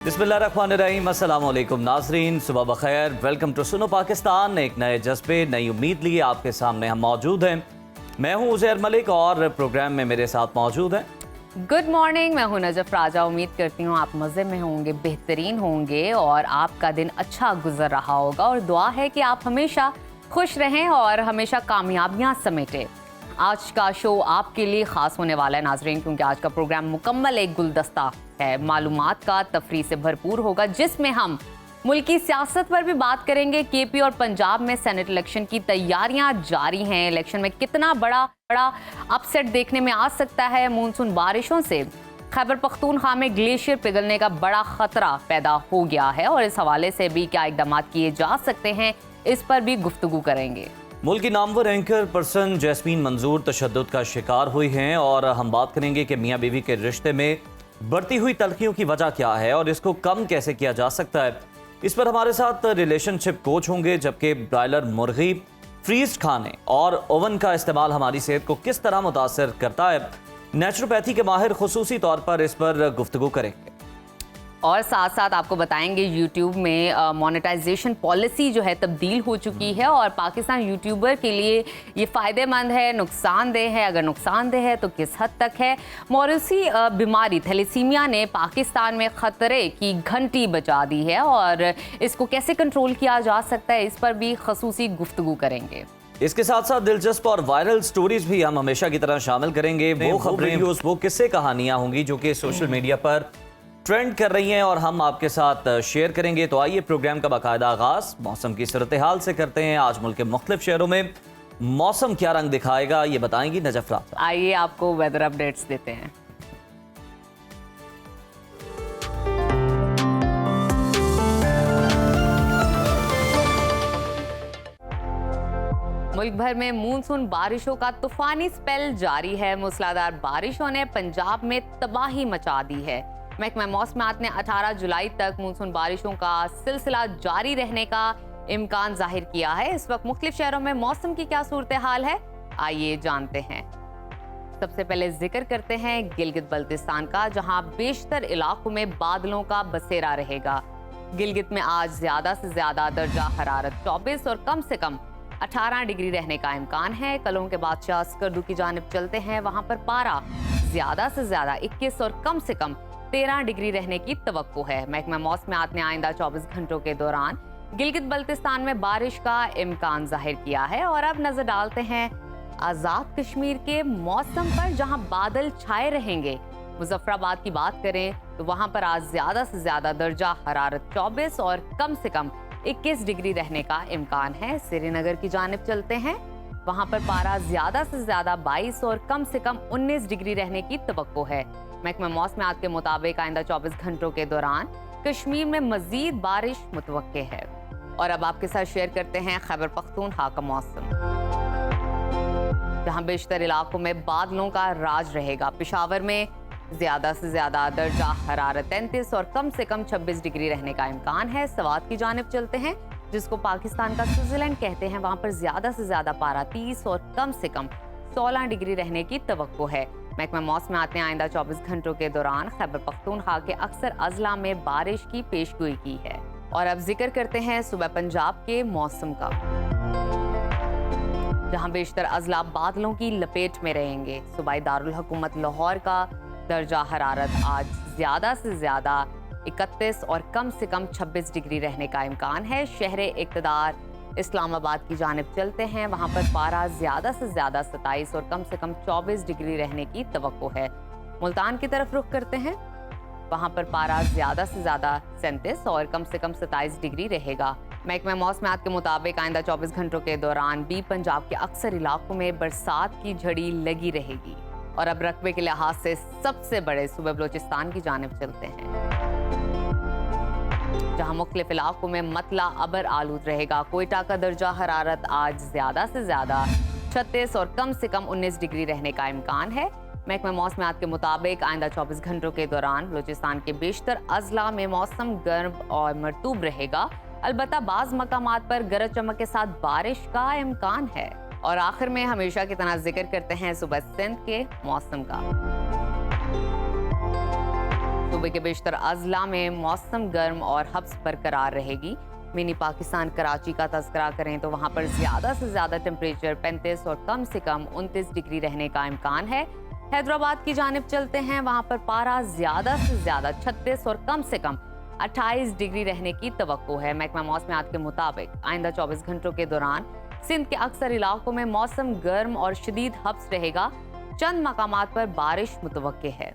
बिस्मिल्लाहिर्रहमानिर्रहीम, अस्सलाम वालेकुम नाज़रीन, सुबह बखैर। वेलकम टू सुनो पाकिस्तान। एक नए जज्बे, नई उम्मीद लिए आपके सामने हम मौजूद हैं। मैं हूं उज़ैर मलिक और प्रोग्राम में मेरे साथ मौजूद हैं। गुड मॉर्निंग, मैं हूं नजफ राजा। उम्मीद करती हूं आप मज़े में होंगे, बेहतरीन होंगे और आपका दिन अच्छा गुजर रहा होगा। और दुआ है कि आप हमेशा खुश रहें और हमेशा कामयाबियां समेटें। आज का शो आपके लिए ख़ास होने वाला है नाजरीन, क्योंकि आज का प्रोग्राम मुकम्मल एक गुलदस्ता है, मालूमात का, तफरी से भरपूर होगा, जिसमें हम मुल्की सियासत पर भी बात करेंगे। केपी और पंजाब में सेनेट इलेक्शन की तैयारियां जारी हैं। इलेक्शन में कितना बड़ा अपसेट देखने में आ सकता है। मानसून बारिशों से खैबर पख्तूनख्वा में ग्लेशियर पिघलने का बड़ा खतरा पैदा हो गया है और इस हवाले से भी क्या इकदाम किए जा सकते हैं, इस पर भी गुफ्तगू करेंगे। मुल्क की नामवर एंकर पर्सन जैस्मीन मंजूर तशद्दुद का शिकार हुई हैं और हम बात करेंगे कि मियाँ बीवी के रिश्ते में बढ़ती हुई तल्खियों की वजह क्या है और इसको कम कैसे किया जा सकता है। इस पर हमारे साथ रिलेशनशिप कोच होंगे, जबकि ब्रायलर मुर्गी, फ्रीज खाने और ओवन का इस्तेमाल हमारी सेहत को किस तरह मुतासर करता है, नेचुरोपैथी के माहिर खुसूसी तौर पर इस पर गुफ्तगू करेंगे। और साथ साथ आपको बताएंगे यूट्यूब में मोनेटाइजेशन पॉलिसी जो है तब्दील हो चुकी है और पाकिस्तान यूट्यूबर के लिए ये फ़ायदेमंद है, नुकसानदेह है। अगर नुकसानदेह है तो किस हद तक है। मौरूसी बीमारी थैलेसीमिया ने पाकिस्तान में ख़तरे की घंटी बजा दी है और इसको कैसे कंट्रोल किया जा सकता है, इस पर भी खसूसी गुफ्तगू करेंगे। इसके साथ साथ दिलचस्प और वायरल स्टोरीज भी हम हमेशा की तरह शामिल करेंगे। वो खबरें, वो किस्से कहानियां होंगी जो कि सोशल मीडिया पर ट्रेंड कर रही हैं और हम आपके साथ शेयर करेंगे। तो आइए प्रोग्राम का बाकायदा आगाज मौसम की सूरत हाल से करते हैं। आज मुल्क के मुख्तलिफ शहरों में मौसम क्या रंग दिखाएगा, ये बताएंगी नजफ राजा। आइए आपको वेदर अपडेट्स देते हैं। मुल्क भर में मानसून बारिशों का तूफानी स्पेल जारी है। मूसलाधार बारिशों ने पंजाब में तबाही मचा दी है। महकमा मौसमियात ने 18 जुलाई तक मानसून बारिशों का सिलसिला जारी रहने का इम्कान जाहिर किया है। इस वक्त मुख्तलिफ शहरों में मौसम की क्या सूरत हाल है, आइए जानते हैं। सबसे पहले जिक्र करते हैं गिलगित बल्तिस्तान का, जहां बेशतर इलाकों में बादलों का बसेरा रहेगा। गिलगित में आज ज्यादा से ज्यादा दर्जा हरारत 24 और कम से कम 18 डिग्री रहने का इम्कान है। कलों के बादशाह स्कर्दू की जानिब चलते हैं, वहां पर पारा ज्यादा से ज्यादा 21 और कम से कम 13 डिग्री रहने की तवक्को है। महकमा मौसमियात ने आइंदा 24 घंटों के दौरान गिलगित बल्तिस्तान में बारिश का इम्कान जाहिर किया है। और अब नजर डालते हैं आजाद कश्मीर के मौसम पर, जहां बादल छाए रहेंगे। मुजफ्फराबाद की बात करें तो वहां पर आज ज्यादा से ज्यादा दर्जा हरारत 24 और कम से कम 21 डिग्री रहने का इम्कान है। श्रीनगर की जानिब चलते हैं, वहां पर पारा ज्यादा से ज्यादा 22 और कम से कम 19 डिग्री रहने की तवक्को है। महकमा मौसमियात के मुताबिक आइंदा 24 घंटों के दौरान कश्मीर में मजीद बारिश मुतवक्के है। और अब आपके साथ शेयर करते हैं खैबर पख्तूनख्वा का मौसम, जहां बेशतर इलाकों में बादलों का राज रहेगा। पेशावर में ज्यादा से ज्यादा दर्जा हरारत 33 और कम से कम 26 डिग्री रहने का इम्कान है। सवात की जानिब चलते हैं, जिसको पाकिस्तान का स्विट्जरलैंड कहते हैं, वहां पर ज्यादा से ज्यादा पारा 30 और कम से कम 16 डिग्री रहने की तवक्को है। महकमा मौसमियात ने आइंदा 24 घंटों के दौरान खैबर पख्तूनख्वा के अक्सर अजला में बारिश की पेशगोई की है। और अब जिक्र करते हैं सुबह पंजाब के मौसम का, जहां बेशतर अजला बादलों की लपेट में रहेंगे। सूबाई दारुल हुकूमत लाहौर का दर्जा हरारत आज ज्यादा से ज्यादा 31 और कम से कम 26 डिग्री रहने का इम्कान है। शहर इक़्तिदार इस्लामाबाद की जानिब चलते हैं, वहां पर पारा ज्यादा से ज्यादा 27 और कम से कम 24 डिग्री रहने की तवक्को है। मुल्तान की तरफ रुख करते हैं, वहां पर पारा ज्यादा से ज्यादा 37 और कम से कम 27 डिग्री रहेगा। महकमा मौसमियात के मुताबिक आइंदा 24 घंटों के दौरान भी पंजाब के अक्सर इलाकों में बरसात की झड़ी लगी रहेगी। और अब रकबे के लिहाज से सबसे बड़े सूबे बलोचिस्तान की जानिब चलते हैं, जहां मुख्तलिफ इलाकों में मतला अबर आलूद रहेगा। कोयटा का दर्जा हरारत आज ज्यादा से ज्यादा 36 और कम से कम 19 डिग्री रहने का इम्कान है। महकमा मौसमियात के मुताबिक आइंदा 24 घंटों के दौरान बलूचिस्तान के बेशतर अजला में मौसम गर्म और मरतूब रहेगा। अलबत्ता बाज़ मकामात पर गरज चमक के साथ बारिश का इम्कान है। और आखिर में हमेशा की तरह जिक्र करते हैं सुबह सिंध के मौसम का। सूबे के बेशतर अजला में मौसम गर्म और हब्स बरकरार रहेगी। मिनी पाकिस्तान कराची का तज़किरा करें तो वहाँ पर ज़्यादा से ज़्यादा टेम्परेचर 35 और कम से कम 29 डिग्री रहने का इम्कान है। हैदराबाद की जानिब चलते हैं, वहाँ पर पारा ज़्यादा से ज़्यादा 36 और कम से कम 28 डिग्री रहने की तवक्को है। महकमा मौसमियात के मुताबिक आइंदा 24 घंटों के दौरान सिंध के अक्सर इलाकों में मौसम गर्म और शदीद हब्स रहेगा। चंद मकामात पर बारिश मुतवक्के है।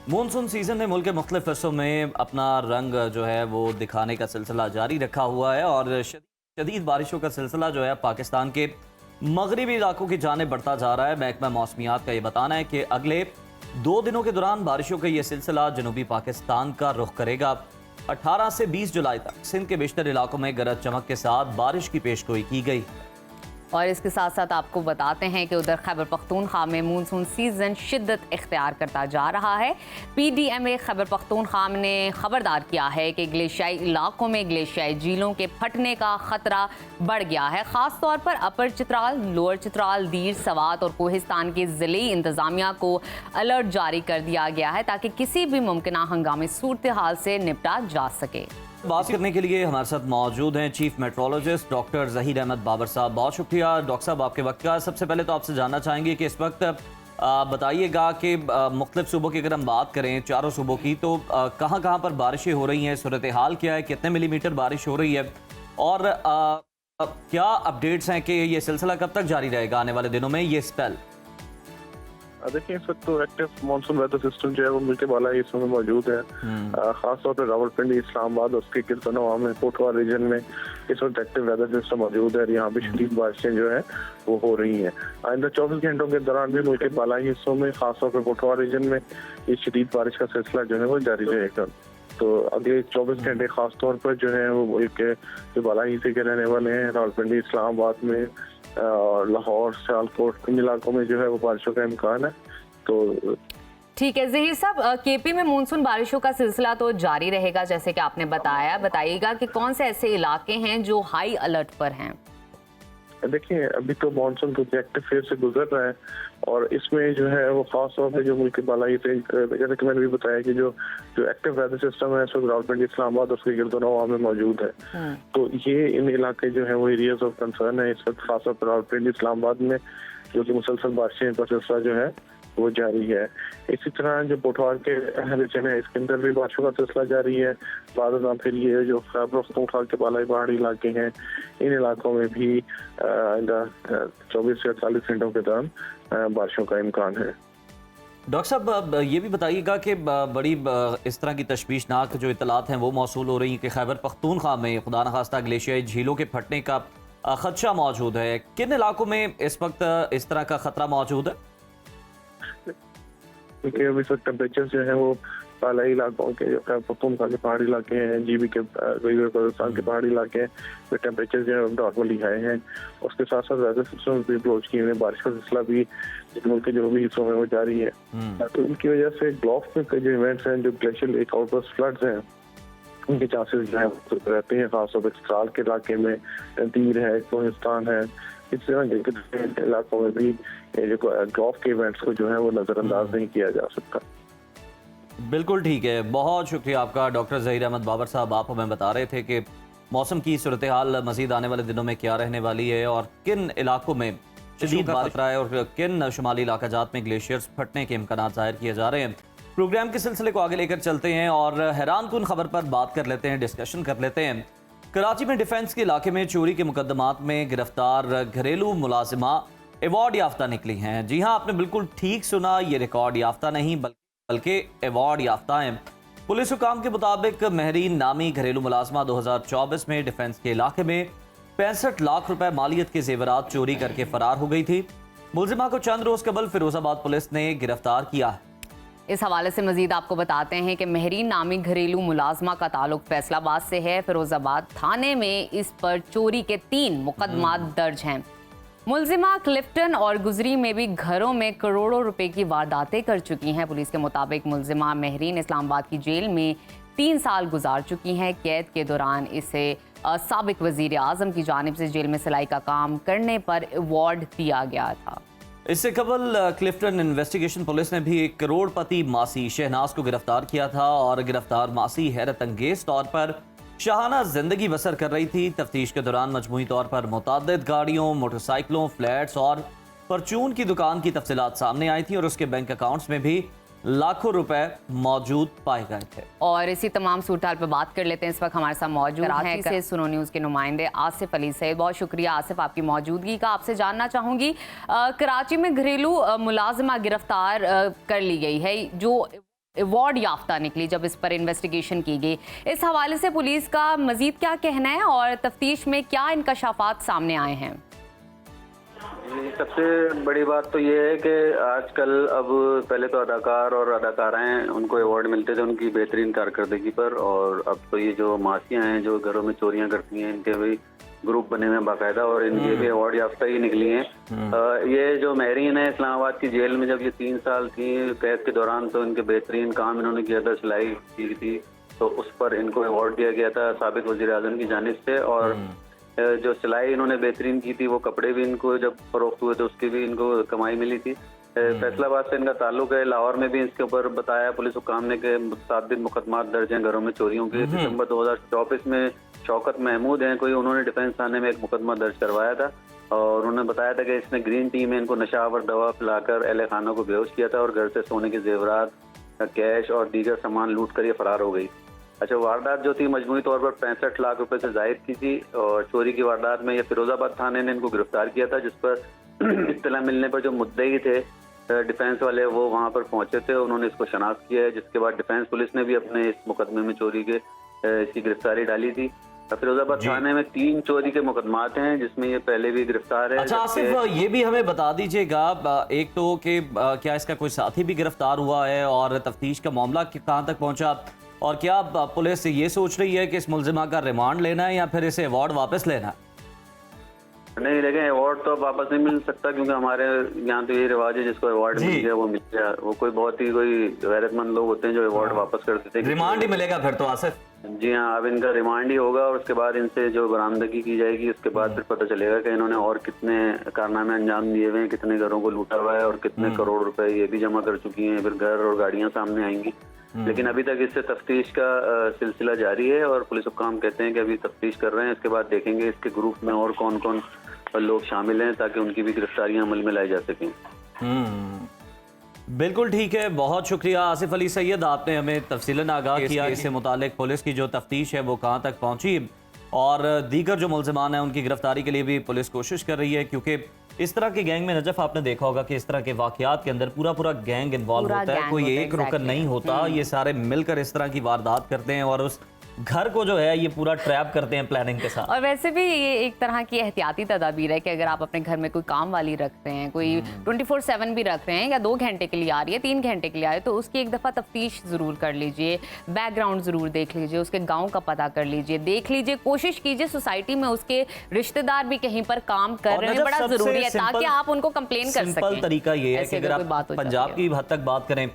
मानसून सीजन ने मुल्क के मुख्तलिफ हिस्सों में अपना रंग जो है वो दिखाने का सिलसिला जारी रखा हुआ है और शदीद बारिशों का सिलसिला जो है पाकिस्तान के मगरबी इलाकों की जानिब बढ़ता जा रहा है। महकमा मौसमियात का ये बताना है कि अगले 2 दिनों के दौरान बारिशों का ये सिलसिला जनूबी पाकिस्तान का रुख करेगा। 18 से 20 जुलाई तक सिंध के बेशतर इलाकों में गरज चमक के साथ बारिश की पेशगोई की गई। और इसके साथ साथ आपको बताते हैं कि उधर खैबर पख्तूनख्वा में मानसून सीजन शिद्दत इख्तियार करता जा रहा है। PDMA खैबर पख्तूनख्वा ने खबरदार किया है कि ग्लेशियाई इलाकों में ग्लेशियाई झीलों के फटने का खतरा बढ़ गया है। ख़ास तौर पर अपर चित्राल, लोअर चित्राल, दीर, सवात और कोहिस्तान की ज़िले इंतज़ामिया को अलर्ट जारी कर दिया गया है ताकि किसी भी मुमकिन हंगामी सूरत हाल से निपटा जा सके। बात करने के लिए हमारे साथ मौजूद हैं chief meteorologist doctor Zaheer Ahmed Babar साहब। बहुत शुक्रिया डॉक्टर साहब आपके वक्त का। सबसे पहले तो आपसे जानना चाहेंगे कि इस वक्त बताइएगा कि मुख्तलिफ सूबों की अगर हम बात करें, चारों सूबों की, तो कहाँ कहाँ पर बारिशें हो रही हैं, सूरत हाल क्या है, कितने मिलीमीटर बारिश हो रही है और क्या अपडेट्स हैं कि ये सिलसिला कब तक जारी रहेगा आने वाले दिनों में ये स्पेल? देखिए, इस वक्त तो एक्टिव मानसून वेदर सिस्टम जो है वो मुल्क के बाला हिस्सों में मौजूद है। खासतौर पर रावलपिंडी, इस्लामाबाद, उसके गिरदनवा में, कोटवा रीजन में इस वक्त एक्टिव वेदर सिस्टम मौजूद है। यहाँ पे शदीद बारिशें जो है वो हो रही हैं। आइंदा 24 घंटों के दौरान भी मुल्क के बालाई हिस्सों में, खासतौर पर कोटवा रीजन में ये शदीद बारिश का सिलसिला जो है वो जारी रहेगा। तो अगले 24 घंटे खासतौर पर जो है वो मुल्क के जो बालाई हिस्से के रहने वाले हैं, रावलपिंडी, इस्लामाबाद में, लाहौर, सियालकोट, इन इलाकों में जो है वो बारिशों का इम्कान है। तो ठीक है ज़हीर साहब, केपी में मानसून बारिशों का सिलसिला तो जारी रहेगा जैसे कि आपने बताया। बताइएगा कि कौन से ऐसे इलाके हैं जो हाई अलर्ट पर हैं? देखिए, अभी तो मानसून कुछ एक्टिव फेज से गुजर रहा है और इसमें जो है वो खास तौर पे जो मुल्क की बालाई से, जैसे कि मैंने भी बताया कि जो एक्टिव वेदर सिस्टम है इस वक्त रावलपिंडी, इस्लामाबाद, उसके गिरदनवा में मौजूद है। तो ये इन इलाके जो है वो एरियाज ऑफ कंसर्न है इस वक्त, खासतौर पर रावलपिंडी, इस्लामाबाद में, जो कि मुसलसल बारिशें का सिलसिला जो है वो जारी है। इसी तरह जो पोठवार के रीजन है इसके अंदर भी बारिशों का सिलसिला जारी है। बाद फिर ये जो खैबर पख्तूनख्वा के बालाई पहाड़ी इलाके हैं, इन इलाकों में भी 24 से 48 घंटों के दौरान बारिशों का इम्कान है। डॉक्टर साहब ये भी बताइएगा कि बड़ी इस तरह की तशवीशनाक जो इतलात हैं वो मौसूल हो रही हैं कि खैबर पख्तूनख्वा में खुदा न खास्ता ग्लेशियाई झीलों के फटने का खदशा मौजूद है। किन इलाकों में इस वक्त इस तरह का खतरा मौजूद है? क्योंकि अभी तक टेम्परेचर जो है वो बालाई इलाकों के, जो खैबर पख्तूनख्वा के पहाड़ी इलाके हैं, GB के बलूचिस्तान के पहाड़ी इलाके हैं, वे टेम्परेचर जो है नॉर्मली हाई हैं। उसके साथ साथ वेदर सिस्टम भी अप्रोच किए हुए, बारिश का सिलसिला भी मुल्क के जनूबी हिस्सों में वो जारी है। तो इनकी वजह से गल्फ में जो इवेंट्स हैं, जो ग्लेशियल लेक आउटबर्स्ट फ्लड्स हैं, उनके चांसेस जो है रहते हैं। खासतौर पर चित्राल के इलाके में, दीर है, कोहिस्तान है, इस तरह के इलाकों में भी जो गल्फ के इवेंट्स को जो है वो नजरअंदाज नहीं किया जा सकता। बिल्कुल ठीक है, बहुत शुक्रिया आपका डॉक्टर ज़हीर अहमद बाबर साहब। आप हमें बता रहे थे कि मौसम की सूरत हाल मजीद आने वाले दिनों में क्या रहने वाली है और किन इलाकों में शदीद खतरा है और किन शुमाली इलाकाजात में ग्लेशियर्स फटने के इम्कान जाहिर किए जा रहे हैं। प्रोग्राम के सिलसिले को आगे लेकर चलते हैं और हैरानकुन खबर पर बात कर लेते हैं, डिस्कशन कर लेते हैं। कराची में डिफेंस के इलाके में चोरी के मुकदमात में गिरफ्तार घरेलू मुलाजिमा अवार्ड याफ्ता निकली हैं। जी हाँ, आपने बिल्कुल ठीक सुना, ये रिकॉर्ड याफ्ता नहीं बल्कि अवार्ड याफ्ता हैं। पुलिस हुकाम के मुताबिक महरीन नामी घरेलू मुलाजिमा 2024 में डिफेंस के इलाके में 65 लाख रुपए मालियत के जेवरात चोरी करके फरार हो गई थी। मुलजिमा को चंद रोज कबल फिरोजाबाद पुलिस ने गिरफ्तार किया है। इस हवाले से मजीद आपको बताते हैं कि महरीन नामी घरेलू मुलाजमा का ताल्लुक फैसलाबाद से है। फिरोजाबाद थाने में इस पर चोरी के 3 मुकदमात दर्ज हैं। मुलजिमा क्लिफ्टन और गुजरी में भी घरों में करोड़ों रुपए की वारदातें कर चुकी हैं। पुलिस के मुताबिक मुलजिमा महरीन इस्लामाबाद की जेल में 3 साल गुजार चुकी हैं। कैद के दौरान इसे साबिक वजीर आजम की जानिब से जेल में सिलाई का काम करने पर अवार्ड दिया गया था। इससे कबल क्लिफ्टन इन्वेस्टिगेशन पुलिस ने भी एक करोड़पति मासी शहनाज को गिरफ्तार किया था और गिरफ्तार मासी हैरत अंगेज तौर पर शाहाना जिंदगी बसर कर रही थी। तफ्तीश के दौरान मजमूई तौर पर मुताद्दिद गाड़ियों, मोटरसाइकिलों, फ्लैट्स और परचून की दुकान की तफसीलात सामने आई थी और उसके बैंक अकाउंट्स में भी लाखों रुपए मौजूद पाए गए थे। और इसी तमाम सूरत पर बात कर लेते हैं। इस वक्त हमारे साथ मौजूद हैं से सुनो न्यूज़ के नुमाइंदे आसिफ अली सईद। बहुत शुक्रिया आसिफ आपकी मौजूदगी का। आपसे जानना चाहूँगी, कराची में घरेलू मुलाजिमा गिरफ्तार कर ली गई है जो अवार्ड याफ्ता निकली जब इस पर इन्वेस्टिगेशन की गई। इस हवाले से पुलिस का मजीद क्या कहना है और तफ्तीश में क्या इंकशाफात सामने आए हैं? सबसे बड़ी बात तो ये है कि आजकल अब पहले तो अदाकार और अदाकाराएं उनको अवार्ड मिलते थे उनकी बेहतरीन कारकर्दगी पर, और अब तो ये जो मासियां हैं जो घरों में चोरियां करती हैं इनके भी ग्रुप बने हुए हैं बाकायदा और इनके भी अवार्ड याफ्ता ही निकली हैं। ये जो महरीन है इस्लामाबाद की जेल में जब ये 3 साल थी कैद के दौरान तो इनके बेहतरीन काम इन्होंने किया था, सिलाई की थी, तो उस पर इनको अवार्ड दिया गया था साबिक वज़ीर आज़म की जानिब से। और जो सिलाई इन्होंने बेहतरीन की थी वो कपड़े भी इनको जब फरोख्त हुए तो उसकी भी इनको कमाई मिली थी। फैसलाबाद से इनका ताल्लुक है। लाहौर में भी इसके ऊपर बताया पुलिस हुकाम ने कि मुतअद्दिद मुकदमात दर्ज हैं घरों में चोरियों के। दिसंबर 2024 में शौकत महमूद हैं कोई, उन्होंने डिफेंस थाने में एक मुकदमा दर्ज करवाया था और उन्होंने बताया था कि इसने ग्रीन टी में इनको नशावर दवा पिलाकर अहले खाना को बेहोश किया था और घर से सोने के जेवरात, कैश और दीगर सामान लूट कर ये फरार हो गई। अच्छा, वारदात जो थी मजमूई तौर पर 65 लाख रुपए से जायद की थी और चोरी की वारदात में ये फिरोजाबाद थाने ने इनको गिरफ्तार किया था, जिस पर इत्तला मिलने पर जो मुद्दई थे डिफेंस वाले वो वहां पर पहुंचे थे, उन्होंने इसको शनाख्त किया है, जिसके बाद डिफेंस पुलिस ने भी अपने इस मुकदमे में चोरी के इसकी गिरफ्तारी डाली थी। फिरोजाबाद थाने में 3 चोरी के मुकदमात हैं जिसमें ये पहले भी गिरफ्तार है। अच्छा आसिफ, ये भी हमें बता दीजिएगा एक तो कि क्या इसका कोई साथी भी गिरफ्तार हुआ है और तफ्तीश का मामला कहाँ तक पहुंचा, और क्या पुलिस ये सोच रही है कि इस मुलजिमा का रिमांड लेना है या फिर इसे अवार्ड वापस लेना है? नहीं, लेकिन अवार्ड तो वापस नहीं मिल सकता क्योंकि हमारे यहाँ तो ये रिवाज है जिसको अवार्ड मिल गया वो मिल गया। वो कोई बहुत ही कोई गैरतमंद लोग होते हैं जो अवार्ड वापस कर देते हैं। रिमांड ही मिलेगा फिर तो आसिफ? जी हाँ, अब इनका रिमांड ही होगा और उसके बाद इनसे जो बरामदगी की जाएगी उसके बाद फिर पता चलेगा कि इन्होंने और कितने कारनामे अंजाम दिए हुए हैं, कितने घरों को लूटा हुआ है और कितने करोड़ रुपए ये भी जमा कर चुकी हैं। फिर घर और गाड़ियां सामने आएंगी, लेकिन अभी तक इससे तफ्तीश का सिलसिला जारी है और पुलिस हुक्काम कहते हैं कि अभी तफ्तीश कर रहे हैं। इसके बाद देखेंगे इसके ग्रुप में और कौन कौन लोग शामिल हैं ताकि उनकी भी गिरफ्तारियां अमल में लाई जा सकें। बिल्कुल ठीक है, बहुत शुक्रिया आसिफ अली सैयद, आपने हमें तफसीलन आगाह किया। इससे मुतालिक पुलिस की जो तफ्तीश है वो कहाँ तक पहुँची और दीगर जो मुलजिमान हैं उनकी गिरफ्तारी के लिए भी पुलिस कोशिश कर रही है, क्योंकि इस तरह के गैंग में नजफ आपने देखा होगा कि इस तरह के वाकयात के अंदर पूरा गैंग इन्वॉल्व होता है, कोई एक रुकन नहीं होता। ये सारे मिलकर इस तरह की वारदात करते हैं और उस घर को जो है ये पूरा ट्रैप करते हैं प्लानिंग के साथ। और वैसे भी ये एक तरह की एहतियाती तदाबीर है कि अगर आप अपने घर में कोई काम वाली रखते हैं, कोई 24/7 भी रख रहे हैं या 2 घंटे के लिए आ रही है, 3 घंटे के लिए आ रही है, तो उसकी एक दफ़ा तफ्तीश ज़रूर कर लीजिए, बैकग्राउंड ज़रूर देख लीजिए, उसके गाँव का पता कर लीजिए, देख लीजिए, कोशिश कीजिए सोसाइटी में उसके रिश्तेदार भी कहीं पर काम कर रहे हैं, बड़ा ज़रूरी है ताकि आप उनको कंप्लेन कर सकें। सिंपल तरीका ये है कि अगर आप पंजाब की हद तक बात करें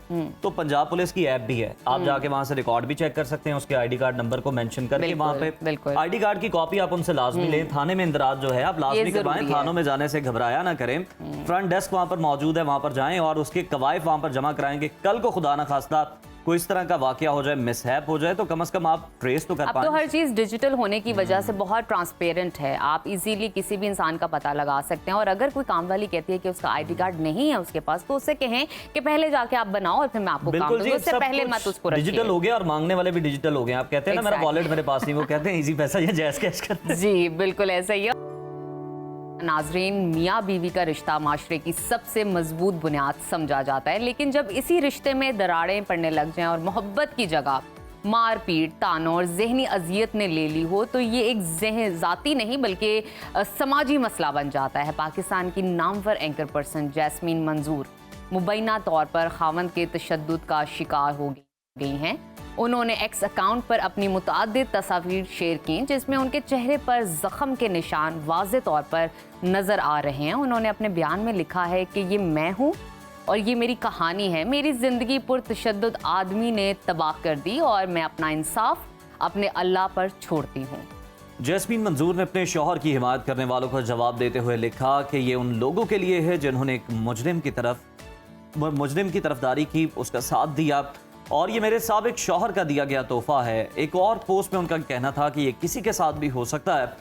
तो पंजाब पुलिस की ऐप भी है, आप जाके वहाँ से रिकॉर्ड भी चेक कर सकते हैं, उसके ID कार्ड नंबर को मेंशन करके वहाँ पे ID कार्ड की कॉपी आप उनसे लाजमी लें। थाने में इंदराज जो है आप लाजमी करवाएं, थानों में जाने से घबराया ना करें। फ्रंट डेस्क वहाँ पर मौजूद है, वहाँ पर जाएं और उसके कवायद वहाँ पर जमा कराएंगे। कल को खुदा ना खास्ता कोई इस तरह का वाकया हो जाए, मिसहैप हो जाए, तो कम से कम आप ट्रेस तो कर पाएं। अब तो हर चीज़ डिजिटल होने की वजह से बहुत ट्रांसपेरेंट है, आप इजीली किसी भी इंसान का पता लगा सकते हैं। और अगर कोई काम वाली कहती है कि उसका ID कार्ड नहीं है उसके पास, तो उससे कहें कि पहले जाके आप बनाओ और फिर मैं आपको काम दूंगा, उससे पहले मत उसको रखिए। डिजिटल हो गया और मांगने वाले भी डिजिटल हो गए। आप कहते हैं ना मेरा वॉलेट मेरे पास नहीं, वो कहते हैं इजी पैसा या जैज़ कैश कर। जी बिल्कुल ऐसा ही है। नाजरीन, मियाँ बीवी का रिश्ता माशरे की सबसे मजबूत बुनियाद समझा जाता है, लेकिन जब इसी रिश्ते में दरारें पड़ने लग जाएं और मोहब्बत की जगह मारपीट, तानों और जहनी अजियत ने ले ली हो, तो ये एक ज़ाती नहीं बल्कि समाजी मसला बन जाता है। पाकिस्तान की नामवर एंकर पर्सन जैस्मीन मंजूर मुबैना तौर पर खावंद के तशद्दुद का शिकार हो गई हैं। उन्होंने एक्स अकाउंट पर अपनी मुतअद्दिद तस्वीर शेयर की जिसमें उनके चेहरे पर ज़ख्म के निशान वाज़े तौर पर नज़र आ रहे हैं। उन्होंने अपने बयान में लिखा है कि ये मैं हूँ और ये मेरी कहानी है। मेरी ज़िंदगी पुरतशद्दुद आदमी ने तबाह कर दी और मैं अपना इंसाफ अपने अल्लाह पर छोड़ती हूँ। जैस्मीन मंजूर ने अपने शौहर की हिमायत करने वालों का जवाब देते हुए लिखा कि ये उन लोगों के लिए है जिन्होंने एक मुजरिम की तरफदारी की, उसका साथ दिया, और ये मेरे साबिक शौहर का दिया गया तोहफा है। एक और पोस्ट में उनका कहना था कि ये किसी के साथ भी हो सकता है।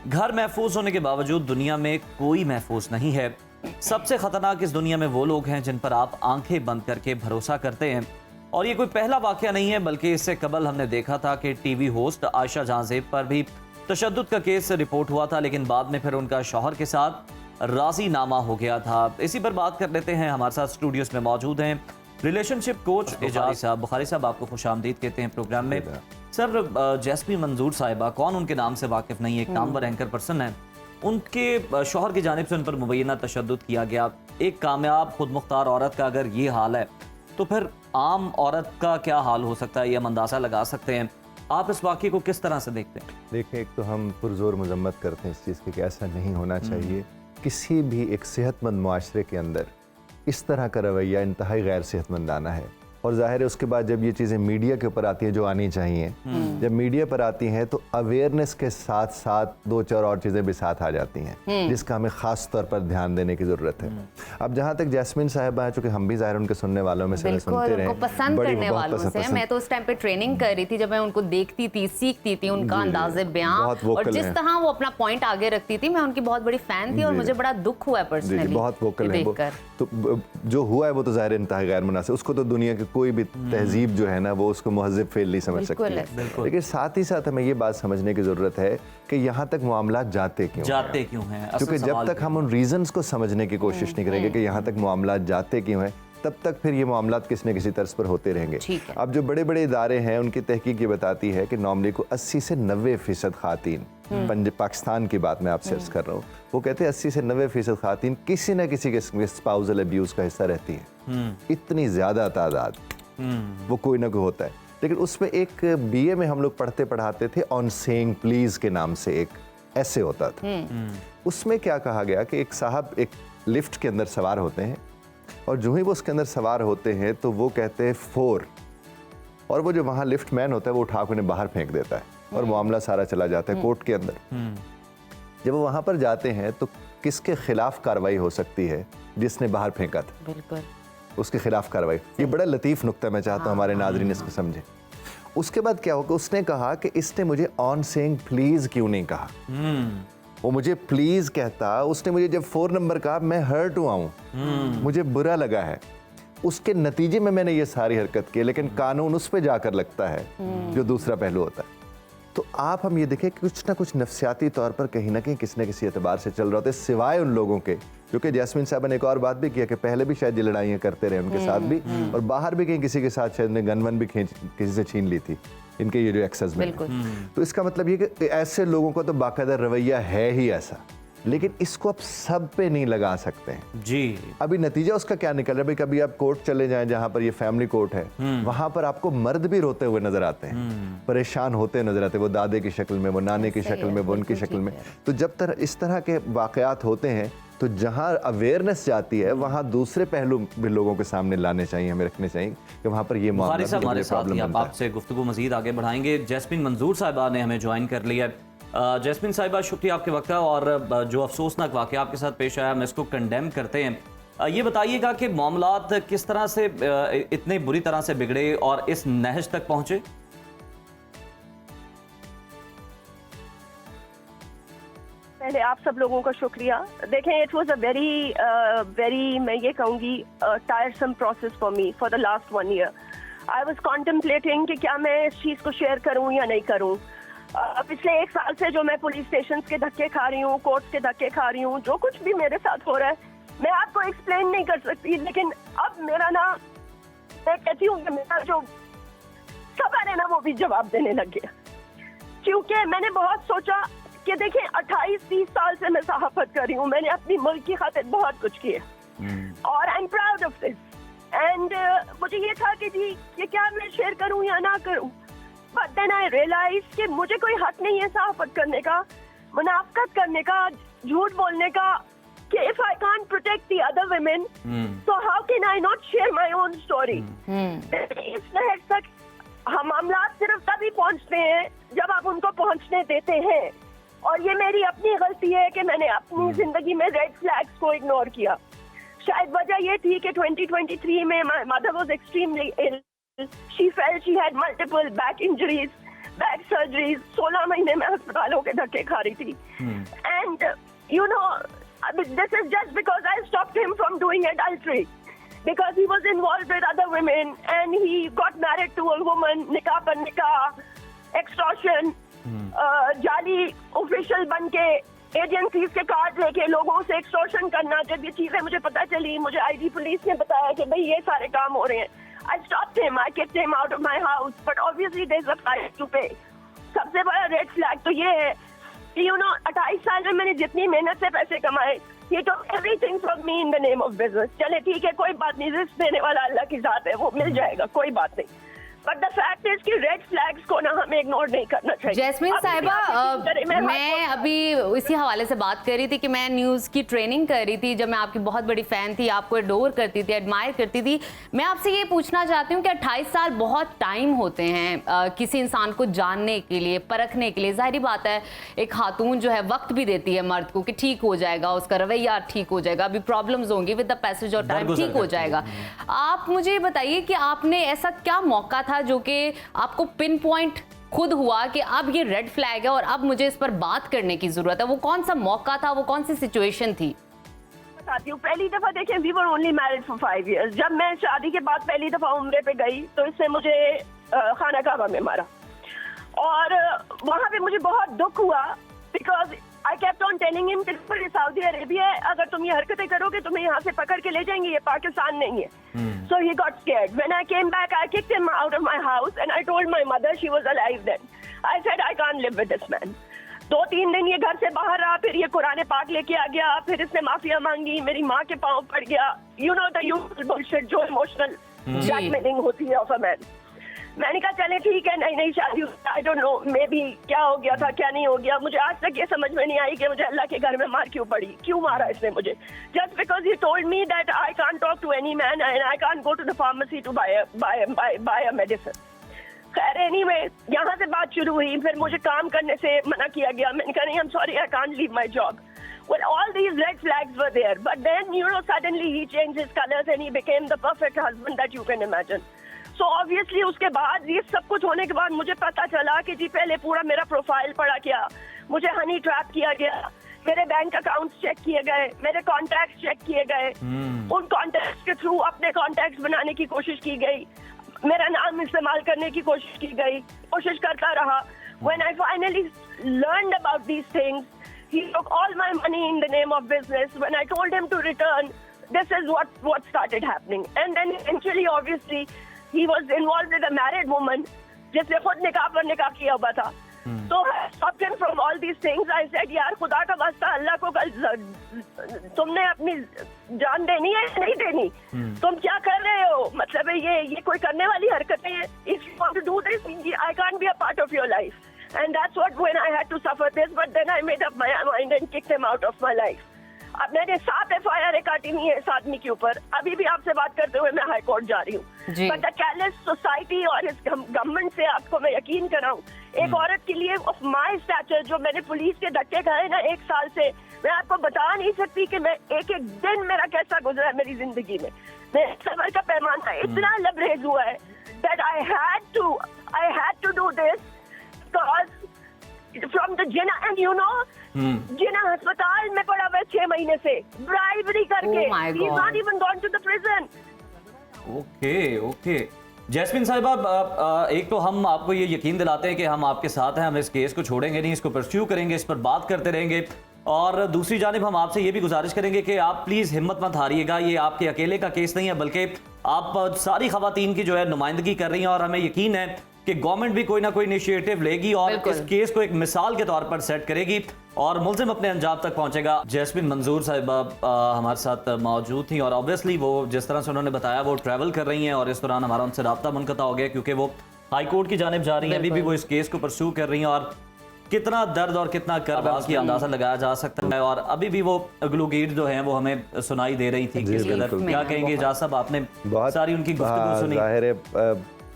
घर महफूज होने के बावजूद दुनिया में कोई महफूज नहीं है। सबसे खतरनाक इस दुनिया में वो लोग हैं जिन पर आप आंखें बंद करके भरोसा करते हैं। और ये कोई पहला वाकया नहीं है, बल्कि इससे कबल हमने देखा था कि टीवी होस्ट आयशा जहां ज़ेब पर भी तशद्दुद का केस रिपोर्ट हुआ था, लेकिन बाद में फिर उनका शौहर के साथ राजीनामा हो गया था। इसी पर बात कर लेते हैं। हमारे साथ स्टूडियोज में मौजूद हैं रिलेशनशिप कोच एजाज साहब। बुखारी साहब, आपको खुशामदीद कहते हैं प्रोग्राम में। सर, जैस्मीन मंजूर साहिबा, कौन उनके नाम से वाकिफ नहीं है, एक नामवर एंकर पर्सन है। उनके शौहर की जानिब से उन पर मुबैना तशद्दुद किया गया। एक कामयाब खुद मुख्तार औरत का अगर ये हाल है तो फिर आम औरत का क्या हाल हो सकता है, ये हम अंदाज़ा लगा सकते हैं। आप इस वाक़े को किस तरह से देखते हैं? देखिए, एक तो हम पुरजोर मजम्मत करते हैं इस चीज़ की कि ऐसा नहीं होना चाहिए। किसी भी एक सेहतमंद मुआशरे के अंदर इस तरह का रवैया इंतहाई गैर सेहतमंदाना है। और जाहिर है उसके बाद जब ये चीज़ें मीडिया के ऊपर आती हैं, जो आनी चाहिए, जब मीडिया पर आती हैं तो अवेयरनेस के साथ साथ दो चार और चीज़ें भी साथ आ जाती हैं, जिसका हमें ख़ास तौर पर ध्यान देने की ज़रूरत है। अब जहाँ तक जैस्मीन साहिबा है, चूँकि हम भी ज़ाहिर उनके सुनने वालों में से सुनते रहे, पसंद करने वालों से। मैं तो उस टाइम पे ट्रेनिंग कर रही थी, जब मैं उनको देखती थी, सीखती थी उनका अंदाज़े बयां, और जिस तरह वो अपना पॉइंट आगे रखती थी, मैं उनकी बहुत बड़ी फ़ैन थी और मुझे बड़ा दुख हुआ पर्सनली। बहुत वोकल है। तो जो हुआ है वो तो ज़ाहिर इंतहाई गैर मुनासिब, उसको तो दुनिया के कोई भी तहजीब जो है ना वो उसको महज़िब फेल नहीं समझ सकती है। लेकिन साथ ही साथ हमें ये बात समझने की ज़रूरत है कि यहाँ तक मामला जाते क्यों हैं। क्योंकि जब तक हम उन रीजंस को समझने की कोशिश नहीं करेंगे कि यहाँ तक मामला जाते क्यों हैं, तब तक फिर ये मामला किसी न किसी तर्ज पर होते रहेंगे। अब जो बड़े बड़े इदारे हैं, उनकी तहकीक ये बताती है कि नॉर्मली को 80 से 90% खातीन, पाकिस्तान की बात मैं आपसे अर्ज कर रहा हूँ, वो कहते हैं 80 से 90% खातीन किसी न किसी के स्पाउसल अब्यूज़ का हिस्सा रहती है। इतनी ज़्यादा तादाद वो कोई ना कोई होता है। लेकिन उसमें एक BA में हम लोग पढ़ते पढ़ाते थे, ऑन सेइंग प्लीज के नाम से एक ऐसे होता था। उसमें क्या कहा गया कि एक साहब एक लिफ्ट के अंदर सवार होते हैं, और जो ही वो उसके अंदर सवार होते हैं तो वो कहते हैं 4, और वो जो वहाँ लिफ्ट मैन होता है वो उठा कर उन्हें बाहर फेंक देता है और मामला सारा चला जाता है कोर्ट के अंदर। जब वो वहाँ पर जाते हैं तो किसके खिलाफ कार्रवाई हो सकती है? जिसने बाहर फेंका था, बिल्कुल उसके खिलाफ कार्रवाई। ये बड़ा लतीफ़ नुक्ता, मैं चाहता हूँ हमारे नाज़रीन इसको समझे। उसके बाद क्या होगा, उसने कहा कि इसने मुझे ऑन सेइंग प्लीज क्यों नहीं कहा। वो मुझे प्लीज कहता, उसने मुझे जब 4 नंबर कहा मैं हर्ट हुआ हूँ, मुझे बुरा लगा है, उसके नतीजे में मैंने ये सारी हरकत की। लेकिन कानून उस पर जाकर लगता है जो दूसरा पहलू होता है। तो आप हम ये देखें कि कुछ ना कुछ नफ्सियाती तौर पर कहीं ना कहीं किसी न किसी एतबार से चल रहा होता है, सिवाय उन लोगों के। क्योंकि जैस्मीन साहब ने एक और बात भी किया कि पहले भी शायद ये लड़ाइयाँ करते रहे उनके साथ भी, और बाहर भी कहीं किसी के साथ शायद ने गन भी किसी से छीन ली थी, इनके ये जो एक्स हस्बैंड। तो इसका मतलब ये कि ऐसे लोगों का तो बाकायदा रवैया है ही ऐसा, लेकिन इसको आप सब पे नहीं लगा सकते हैं जी। अभी नतीजा उसका क्या निकल रहा है भाई, कभी आप कोर्ट चले जाएं जहां पर ये फैमिली कोर्ट है, वहां पर आपको मर्द भी रोते हुए नजर आते हैं, परेशान होते हुए नजर आते हैं, वो दादे की शक्ल में, वो नाने की शक्ल में, वो उनकी शक्ल में। तो जब इस तरह के वाकयात होते हैं तो जहां अवेयरनेस जाती है वहां दूसरे पहलू भी लोगों के सामने लाने चाहिए, हमें रखने चाहिए कि वहां पर ये मामला हमारे साथ आपसे गुफ्तगू मजीद आगे बढ़ाएंगे। जैस्मीन मंजूर साहिबा ने हमें ज्वाइन कर लिया। जैस्मीन साहिबा, शुक्रिया आपके वक्त का, और जो अफसोसनाक वाक़या आपके साथ पेश आया हम इसको कंडेम करते हैं। ये बताइएगा कि मामलात किस तरह से इतने बुरी तरह से बिगड़े और इस नहज तक पहुंचे? पहले आप सब लोगों का शुक्रिया। देखें, इट वाज अ वेरी मैं ये कहूँगी टायरसम process for me for the last 1 year. I was contemplating कि क्या मैं इस चीज़ को शेयर करूँ या नहीं करूँ। पिछले 1 साल से जो मैं पुलिस स्टेशन के धक्के खा रही हूँ, कोर्ट के धक्के खा रही हूँ, जो कुछ भी मेरे साथ हो रहा है मैं आपको एक्सप्लेन नहीं कर सकती। लेकिन अब मेरा ना, मैं कहती हूँ कि मेरा जो सबर है ना वो भी जवाब देने लग गया, क्योंकि मैंने बहुत सोचा कि देखें 28-30 साल से मैं सहाफत कर रही हूँ, मैंने अपनी मुल्क की खातिर बहुत कुछ किया और I am proud of this. And मुझे ये था कि जी ये क्या मैं शेयर करूँ या ना करूँ, बट देन आई रियलाइज कि मुझे कोई हक नहीं है सहाफत करने का, मुनाफकत करने का, झूठ बोलने का, कि if I can't protect the other women so how can I not share my own story. इस लहर तक हम मामला सिर्फ तभी पहुंचते हैं जब आप उनको पहुंचने देते हैं। और ये मेरी अपनी गलती है कि मैंने अपनी जिंदगी में रेड फ्लैग्स को इग्नोर किया। शायद वजह ये थी कि 2023 में my mother was extremely ill. She felt she had multiple back injuries, back surgeries. 16 महीने में अस्पतालों के धक्के खा रही थी। And you know, this is just because I stopped him from doing adultery. Because he was involved with other women and he got married to a woman, nikah par nikah, extortion, जाली official बन के agencies के card लेके लोगों से extortion करना। जब ये चीजें मुझे पता चली, मुझे आईडी पुलिस ने बताया कि भाई ये सारे काम हो रहे हैं, I stopped him, I kicked him out of my house, but obviously there's a price to pay. सबसे बड़ा रेड फ्लैग तो ये है कि 28 साल में मैंने जितनी मेहनत से पैसे कमाए, ये तो everything from me in the name of business. चले ठीक है, कोई बात नहीं, रिस्क देने वाला अल्लाह की जात है, वो मिल जाएगा, कोई बात नहीं। बट द फैक्ट इज कि रेड फ्लैग्स को ना हमें इग्नोर नहीं करना चाहिए। जैस्मिन साहिबा, मैं अभी इसी हवाले से बात कर रही थी कि मैं न्यूज़ की ट्रेनिंग कर रही थी, जब मैं आपकी बहुत बड़ी फ़ैन थी, आपको एडोर करती थी, एडमायर करती थी। मैं आपसे ये पूछना चाहती हूँ कि 28 साल बहुत टाइम होते हैं किसी इंसान को जानने के लिए, परखने के लिए। जाहिर बात है एक खातून जो है वक्त भी देती है मर्द को कि ठीक हो जाएगा, उसका रवैया ठीक हो जाएगा, अभी प्रॉब्लम्स होंगी, with the passage of time ठीक हो जाएगा। आप मुझे बताइए कि आपने ऐसा क्या मौका था जो कि आपको पिन पॉइंट खुद हुआ कि अब ये रेड फ्लैग है और अब मुझे इस पर बात करने की जरूरत है? वो कौन सा मौका था, वो कौन सी सिचुएशन थी? बताती हूँ। पहली दफा देखें, we were only married for 5 years। जब मैं शादी के बाद पहली दफा उम्रे पे गई तो इससे मुझे खाना काबा में मारा और वहाँ पे मुझे बहुत दुख हुआ, because I kept on telling him कि सऊदी अरेबिया है, अगर तुम ये हरकतें करोगे तुम्हें यहाँ से पकड़ के ले जाएंगे, ये पाकिस्तान नहीं है। So he got scared. When I came back, I kicked him out of my house and I told my mother, she was alive then. I said, I can't live with this man. 2-3 दिन ये घर से बाहर रहा, फिर ये कुरान पाक लेके आ गया, फिर इसने माफिया मांगी, मेरी माँ के पाँव पड़ गया। You know the usual bullshit जो इमोशनल ब्लैकमेलिंग होती है ऑफ अ मैन। मैंने कहा चले ठीक है, नई शादी, I don't know may be क्या हो गया था क्या नहीं हो गया। मुझे आज तक ये समझ में नहीं आई कि मुझे अल्लाह के घर में मार क्यों पड़ी, क्यों मारा इसने मुझे, just because he told me that I can't talk to any man and I can't go to the pharmacy to buy a medicine. खैर एनीवे, यहाँ से बात शुरू हुई, फिर मुझे काम करने से मना किया गया। मैंने कहा नहीं, I am sorry, I can't leave my job. Well, all these red flags were there, but then suddenly he changed his colors and he became the perfect husband that you can imagine. So obviously उसके बाद ये सब कुछ होने के बाद मुझे पता चला कि जी पहले पूरा मेरा प्रोफाइल पड़ा गया, मुझे हनी ट्रैप किया गया, मेरे बैंक अकाउंट्स चेक किए गए, मेरे कॉन्टैक्ट्स चेक किए गए, उन कॉन्टैक्ट्स के थ्रू अपने कॉन्टैक्ट्स बनाने की कोशिश की गई, मेरा नाम इस्तेमाल करने की कोशिश की गई, कोशिश करता रहा। When I finally learned about these things, he took all my money in the name of business. When I told him to return, this is what started happening. And then eventually, obviously, he was involved with a married woman, जिसने खुद निकाह पर निकाह किया हुआ था। So I stopped him from all these things. I said, यार खुदा का वास्ता, अल्लाह को कल तुमने अपनी जान देनी है नहीं देनी, तुम क्या कर रहे हो? मतलब ये कोई करने वाली हरकतें हैं? If you want to do this, I can't be a part of your life. And that's what when I had to suffer this, but then I made up my mind and kicked him out of my life. अब मैंने 7 FIR काटी हुई है इस आदमी के ऊपर। अभी भी आपसे बात करते हुए मैं हाई कोर्ट जा रही हूँ। बट द कैलेस सोसाइटी और इस गवर्नमेंट से आपको मैं यकीन कराऊं, एक औरत के लिए ऑफ माय स्टैचर, जो मैंने पुलिस के धक्के खाए ना 1 साल से, मैं आपको बता नहीं सकती कि मैं एक दिन मेरा कैसा गुजरा है मेरी जिंदगी में। मेरे सबर का पैमाना इतना लबरेज हुआ है that I had to do this because from the Jinnah, and Jinnah अस्पताल में पड़ा हुआ 6 महीने से ब्राइबरी करके। He's not even gone to the prison. Okay Jasmine साहिबा, एक तो हम आपको ये यकीन दिलाते हैं कि हम आपके साथ हैं, हम इस केस को छोड़ेंगे नहीं, इसको परस्यू करेंगे, इस पर बात करते रहेंगे। और दूसरी जानिब हम आपसे ये भी गुजारिश करेंगे कि आप प्लीज़ हिम्मत मत हारिएगा, ये आपके अकेले का केस नहीं है, बल्कि आप सारी खवातीन की जो है नुमाइंदगी कर रही हैं और हमें यकीन है कि गवर्नमेंट भी कोई ना कोई इनिशिएटिव लेगी और इस केस को एक मिसाल के तौर पर सेट करेगी और मुलजिम अपने अंजाम तक पहुंचेगा। जैस्मिन मंजूर साहिबा हमारे साथ मौजूद थी और ऑब्वियसली वो जिस तरह से उन्होंने बताया वो ट्रैवल कर रही हैं और इस दौरान हमारा उनसे रब्ता मुनक़ता हो गया क्योंकि वो हाई कोर्ट की जानिब जा रही हैं, अभी भी वो इस केस को परस्यू कर रही हैं और कितना दर्द और कितना कर्ब है उसकी अंदाजा लगाया जा सकता है। और अभी भी वो गलूगीर जो है वो हमें सुनाई दे रही थी। क्या कहेंगे एजाज साहब, आपने सारी उनकी गुफ्तगू सुनी? जाहिर है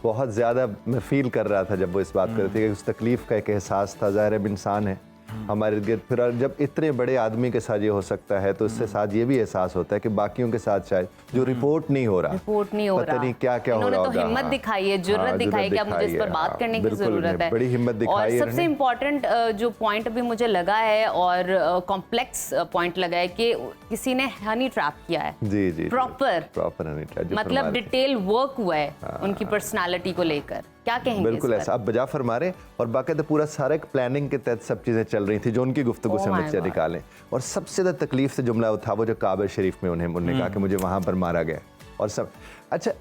बहुत ज़्यादा मैं फील कर रहा था जब वो इस बात कर रही थी कि उस तकलीफ़ का एक एहसास था। ज़ाहिर है इंसान है, हमारे इर्द गिर्द। फिर जब इतने बड़े आदमी के साथ ये हो सकता है तो इससे साथ ये भी एहसास होता है कि बाकियों के साथ शायद जो रिपोर्ट नहीं हो रहा, पता नहीं क्या क्या हो रहा होगा। इन्होंने तो हिम्मत दिखाई है, जुर्रत दिखाई कि अब मुझे इस पर बात करने की जरूरत है, बड़ी हिम्मत दिखाई है। और सबसे इम्पोर्टेंट जो पॉइंट अभी मुझे लगा है और कॉम्प्लेक्स पॉइंट लगा है कि किसी ने हनी ट्रैप किया है। जी जी, प्रॉपर हनी ट्रैप, मतलब डिटेल वर्क हुआ है उनकी पर्सनालिटी को लेकर। क्या कहेंगे? बिल्कुल ऐसा, आप बजा फरमा रहे। और बाकायदा पूरा सारा एक प्लानिंग के तहत सब चीज़ें चल रही थी जो उनकी गुफ्तगू से मुझसे निकालें। और सबसे ज़्यादा तकलीफ से जुमला था वो जो काबा शरीफ में उन्होंने कहा कि मुझे वहाँ पर मारा गया। और सब अच्छा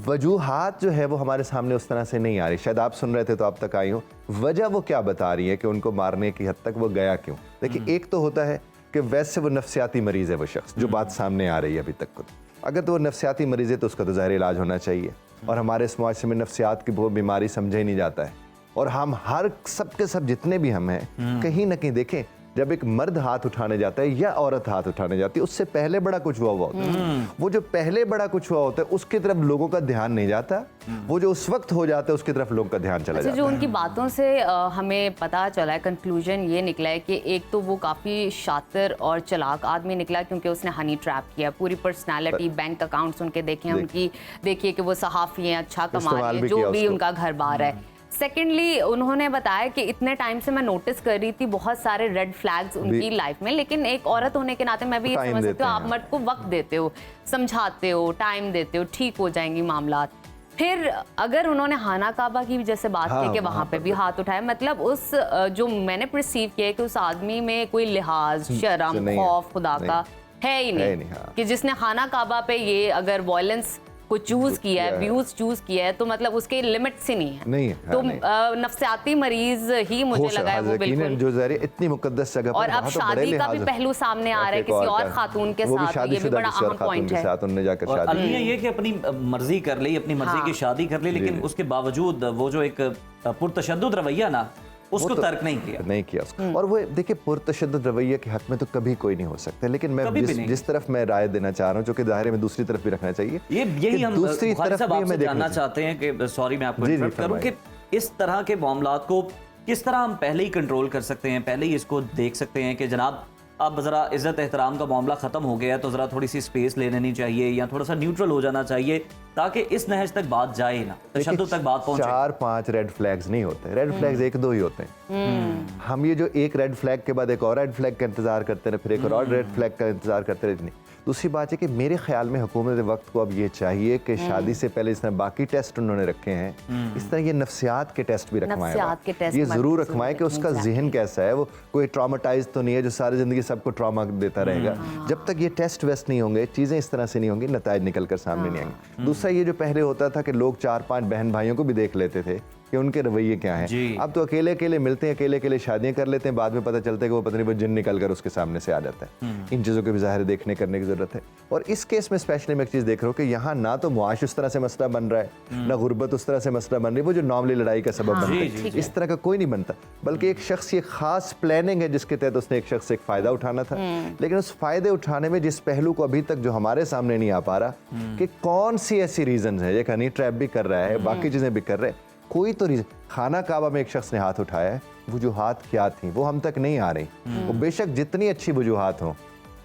वजूहात जो है वो हमारे सामने उस तरह से नहीं आ रही, शायद आप सुन रहे थे तो आप तक आई हो। वजह वो क्या बता रही है कि उनको मारने की हद तक वो गया क्यों? देखिए, एक तो होता है कि वैसे वो नफ्सियाती मरीज़ है वो शख्स, जो बात सामने आ रही है अभी तक को। अगर तो वो नफ्सियाती मरीज़ है तो उसका तो ज़ाहिर इलाज होना चाहिए। और हमारे इस मुआशरे में नफ्सियात की वो बीमारी समझा ही नहीं जाता है। और हम हर सब के सब जितने भी हम हैं, कहीं ना कहीं देखें, जब एक मर्द हाथ उठाने जाता है या औरत हाथ उठाने जाती है, उससे पहले बड़ा कुछ हुआ होता है। वो जो पहले बड़ा कुछ हुआ होता है उसकी तरफ लोगों का ध्यान नहीं जाता, वो जो उस वक्त हो जाता है उसकी तरफ लोगों का ध्यान चला जाता है। जो उनकी बातों से हमें पता चला है, कंक्लूजन ये निकला है कि एक तो वो काफ़ी शातिर और चालाक आदमी निकला क्योंकि उसने हनी ट्रैप किया। पूरी पर्सनालिटी, बैंक अकाउंट्स उनके देखे, उनकी देखिए कि वो सहाफ़ी हैं, अच्छा कमा रहे हैं, जो भी उनका घर बार है। सेकेंडली उन्होंने बताया कि इतने टाइम से मैं नोटिस कर रही थी बहुत सारे रेड फ्लैग्स उनकी लाइफ में, लेकिन एक औरत होने के नाते मैं भी ये समझ सकती हूँ, आप मर्द को वक्त देते हो, समझाते हो, टाइम देते हो, ठीक हो जाएंगी मामलात। फिर अगर उन्होंने खाना काबा की जैसे बात की कि वहाँ पे भी हाथ उठाया, मतलब उस जो मैंने परसीव किया है कि उस आदमी में कोई लिहाज, शर्म, खौफ खुदा का है ही नहीं कि जिसने खाना काबा पे ये अगर वायलेंस को चूज किया है, व्यूज चूज किया है, तो मतलब उसके लिमिट्स ही नहीं है। तो नफ्सियाती मरीज ही मुझे लगा है वो बिल्कुल, जो ज़ाहिर इतनी मुकद्दस जगह पर। और अब शादी का भी पहलू सामने आ रहा है किसी और खातून के साथ, ये भी बड़ा अहम पॉइंट है। उन्होंने जाकर शादी अलमिया ये कि अपनी मर्जी कर ली, अपनी मर्जी की शादी कर ली, लेकिन उसके बावजूद वो जो एक पुरतशद्दुद रवैया ना, उसको तो तर्क नहीं किया उसको। और वो देखिए, पुरतशद्दुद रवैये के हक में तो कभी कोई नहीं हो सकता, लेकिन मैं जिस तरफ मैं राय देना चाह रहा हूँ, जो कि दायरे में दूसरी तरफ भी रखना चाहिए, यही हम दूसरी तरफ भी हमें जानना चाहते हैं कि सॉरी मैं आपको इंटरप्ट करूं कि इस तरह के मामलात को किस तरह हम पहले ही कंट्रोल कर सकते हैं, पहले ही इसको देख सकते हैं कि जनाब अब ज़रा इज़्ज़त एहतराम का मामला ख़त्म हो गया है तो ज़रा थोड़ी सी स्पेस ले लेनी चाहिए या थोड़ा सा न्यूट्रल हो जाना चाहिए ताकि इस नहज तक बात जाए ना, तशद्दुद तक बात पहुंचे। 4-5 रेड फ्लैग्स नहीं होते, रेड फ्लैग्स 1-2 ही होते हैं। हम ये जो एक रेड फ्लैग के बाद एक और रेड फ्लैग का इंतजार करते रहे, फिर एक और रेड फ्लैग का इंतजार करते रहे, नहीं। दूसरी बात है कि मेरे ख्याल में हुकूमत वक्त को अब ये चाहिए कि शादी से पहले इस तरह बाकी टेस्ट उन्होंने रखे हैं, इस तरह ये नफ्सियात के टेस्ट भी रखवाएं। ये जरूर रखवाएं कि उसका जहन कैसा है, वो कोई ट्रॉमाटाइज तो नहीं है जो सारी जिंदगी सबको ट्रॉमा देता रहेगा। जब तक ये टेस्ट वेस्ट नहीं होंगे, चीजें इस तरह से नहीं होंगी, नताइज निकल कर सामने नहीं आएंगे। दूसरा, ये जो पहले होता था कि लोग 4-5 बहन भाइयों को भी देख लेते थे कि उनके रवैये क्या हैं, अब तो अकेले अकेले मिलते हैं, अकेले अकेले शादियां कर लेते हैं, बाद में पता चलता है कि वो पता नहीं वो जिन निकल कर उसके सामने से आ जाता है। इन चीज़ों को भी ज़ाहिर देखने करने की ज़रूरत है। और इस केस में स्पेशली मैं एक चीज़ देख रहा हूँ कि यहाँ ना तो मुआश उस तरह से मसला बन रहा है, ना गुर्बत उस तरह से मसला बन रही है, वो जो नॉर्मली लड़ाई का सबब बनता है, इस तरह का कोई नहीं बनता। बल्कि एक शख्स, ये खास प्लानिंग है जिसके तहत उसने एक शख्स से एक फ़ायदा उठाना था, लेकिन उस फ़ायदे उठाने में जिस पहलू को अभी तक जो हमारे सामने नहीं आ पा रहा कि कौन सी ऐसी रीज़न है, ये हनी ट्रैप भी कर रहा है, बाकी चीज़ें भी कर रहे हैं, कोई तो रीजन। खाना काबा में एक शख्स ने हाथ उठाया है, वजूहात क्या थी वो हम तक नहीं आ रही। वो बेशक जितनी अच्छी वजूहात हो,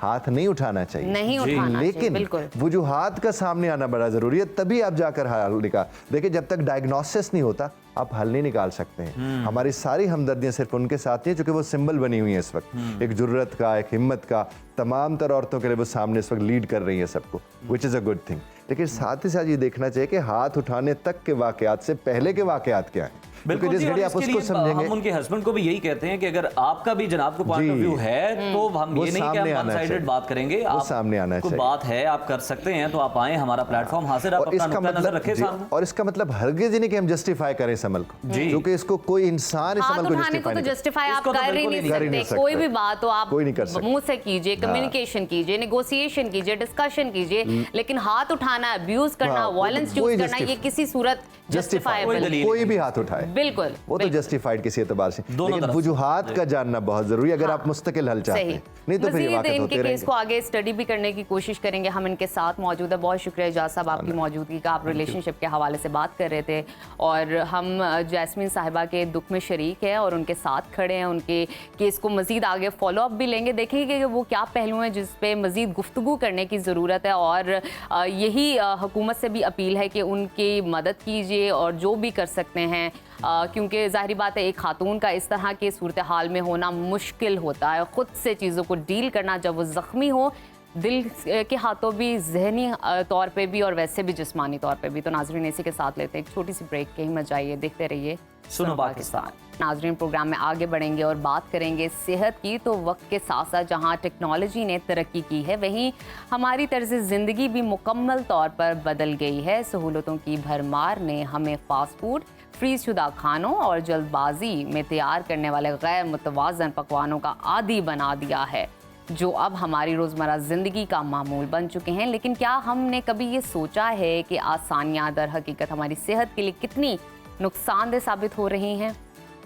हाथ नहीं उठाना चाहिए, नहीं उठाना लेकिन वजूहात का सामने आना बड़ा जरूरी है, तभी आप जाकर हल निकाल। देखिए, जब तक डायग्नोसिस नहीं होता आप हल नहीं निकाल सकते हैं। हमारी सारी हमदर्दियां सिर्फ उनके साथ नहीं, क्योंकि वो सिंबल बनी हुई है इस वक्त, एक जुर्रत का, एक हिम्मत का, तमाम तर औरतों के लिए वो सामने इस वक्त लीड कर रही है सबको, which is a good thing. लेकिन साथ ही साथ ये देखना चाहिए कि हाथ उठाने तक के वाकयात से पहले के वाकयात क्या हैं, क्योंकि जिस घड़ी आप उसको समझेंगे। हम उनके हस्बैंड को भी यही कहते हैं कि अगर आपका भी जनाब को पॉइंट ऑफ व्यू है तो हम ये नहीं कि हम वन साइडेड बात करेंगे, आप सामने आना चाहिए, बात है आप कर सकते हैं तो आप आए, हमारा प्लेटफॉर्म हाजिर, आप अपना नुक्ता नजर रखें सामने। और इसका मतलब हरगिज़ नहीं कि हम जस्टिफाई करें इस अमल को, क्योंकि इसको कोई इंसान इस अमल को जस्टिफाई आप कर ही नहीं सकते। कोई भी बात हो आप मुंह से कीजिए, कम्युनिकेशन कीजिए, नेगोशिएशन कीजिए, डिस्कशन कीजिए, लेकिन हाथ उठाना, अब्यूज करना, वायलेंस यूज करना, ये किसी सूरत जस्टिफाइबल, कोई भी हाथ उठाए, बिल्कुल वो तो जस्टिफाइड किसी एतबार से, दोनों लेकिन तरफ वजूहात का जानना बहुत जरूरी है अगर आप मुस्तकिल हल चाहते हैं, नहीं तो फिर ये मज़ीद वाक़त इनके होते केस रहेंगे। को आगे स्टडी भी करने की कोशिश करेंगे। हम इनके साथ मौजूद है। बहुत शुक्रिया एजाज साहब आपकी मौजूदगी का। आप रिलेशनशिप के हवाले से बात कर रहे थे और हम जैस्मीन साहिबा के दुख में शरीक है और उनके साथ खड़े हैं। उनके केस को मज़ीद आगे फॉलो अप भी लेंगे, देखेंगे कि वो क्या पहलू हैं जिस पे मज़ीद गुफ्तगू करने की ज़रूरत है। और यही हुकूमत से भी अपील है कि उनकी मदद कीजिए और जो भी कर सकते हैं, क्योंकि ज़ाहिरी बात है एक खातून का इस तरह के सूरत हाल में होना मुश्किल होता है। ख़ुद से चीज़ों को डील करना जब वो ज़ख्मी हो, दिल के हाथों भी, जहनी तौर पे भी और वैसे भी जिस्मानी तौर पे भी। तो नाजरीन इसी के साथ लेते हैं एक छोटी सी ब्रेक के, हिम्मत जाइए, देखते रहिए सुनो पाकिस्तान। नाजरीन प्रोग्राम में आगे बढ़ेंगे और बात करेंगे सेहत की। तो वक्त के साथ साथ जहां टेक्नोलॉजी ने तरक्की की है, वहीं हमारी तर्ज ज़िंदगी भी मुकम्मल तौर पर बदल गई है। सहूलतों की भरमार ने हमें फास्ट फूड, फ्रीज शुदा खानों और जल्दबाजी में तैयार करने वाले गैर मुतवाज़न पकवानों का आदी बना दिया है, जो अब हमारी रोज़मर्रा ज़िंदगी का मामूल बन चुके हैं। लेकिन क्या हमने कभी ये सोचा है कि आसानियाँ दर हकीकत हमारी सेहत के लिए कितनी नुकसानदेह साबित हो रही हैं?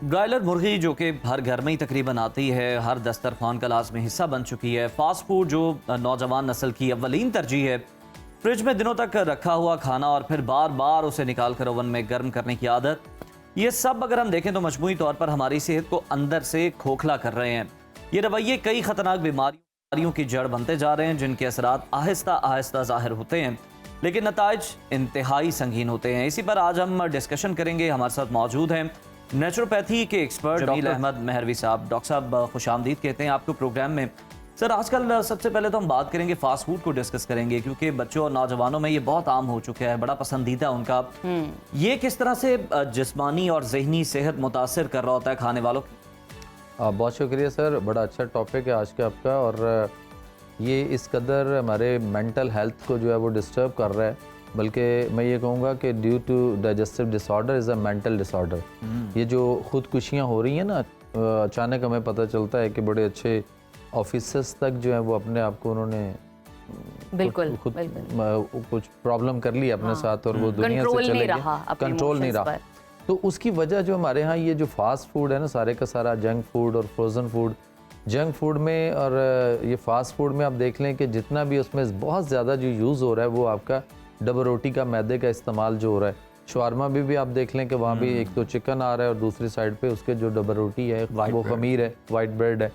ब्रायलर मुर्गी जो कि हर घर में ही तकरीबन आती है, हर दस्तरखान का लाजमी हिस्सा बन चुकी है। फास्ट फूड जो नौजवान नस्ल की अव्वलीन तरजीह है। फ्रिज में दिनों तक रखा हुआ खाना और फिर बार बार उसे निकाल कर ओवन में गर्म करने की आदत, ये सब अगर हम देखें तो मजमूई तौर पर हमारी सेहत को अंदर से खोखला कर रहे हैं। ये रवैये कई खतरनाक बीमारियों की जड़ बनते जा रहे हैं, जिनके असरात आहिस्ता आहिस्ता ज़ाहिर होते हैं, लेकिन नताइज इंतहाई संगीन होते हैं। इसी पर आज हम डिस्कशन करेंगे। हमारे साथ मौजूद हैं नेचुरोपैथी के एक्सपर्ट जमील अहमद मेहरवी साहब। डॉक्टर साहब खुशामदीद कहते हैं आपको प्रोग्राम में। सर, आजकल सबसे पहले तो हम बात करेंगे फास्ट फूड को डिस्कस करेंगे, क्योंकि बच्चों और नौजवानों में ये बहुत आम हो चुका है, बड़ा पसंदीदा उनका। ये किस तरह से जिस्मानी और जहनी सेहत मुतासर कर रहा होता है खाने वालों की? बहुत शुक्रिया सर, बड़ा अच्छा टॉपिक है आज का आपका। और ये इस कदर हमारे मेंटल हेल्थ को जो है वो डिस्टर्ब कर रहा है, बल्कि मैं ये कहूँगा कि due to digestive disorder is a mental disorder. ये जो खुदकुशियाँ हो रही हैं ना, अचानक हमें पता चलता है कि बड़े अच्छे ऑफिसर्स तक जो है वो अपने आप को उन्होंने बिल्कुल कुछ प्रॉब्लम कर ली अपने साथ और वो दुनिया से चले गए, कंट्रोल नहीं रहा। तो उसकी वजह जो हमारे यहाँ ये जो फास्ट फूड है ना, सारे का सारा जंक फूड और फ्रोज़न फूड, जंक फूड में और ये फास्ट फूड में आप देख लें कि जितना भी उसमें बहुत ज़्यादा जो यूज़ हो रहा है वो आपका डबल रोटी का मैदे का इस्तेमाल जो हो रहा है। शवारमा भी आप देख लें कि वहाँ भी एक तो चिकन आ रहा है और दूसरी साइड पे उसके जो डबल रोटी है वो खमीर है, वाइट ब्रेड है,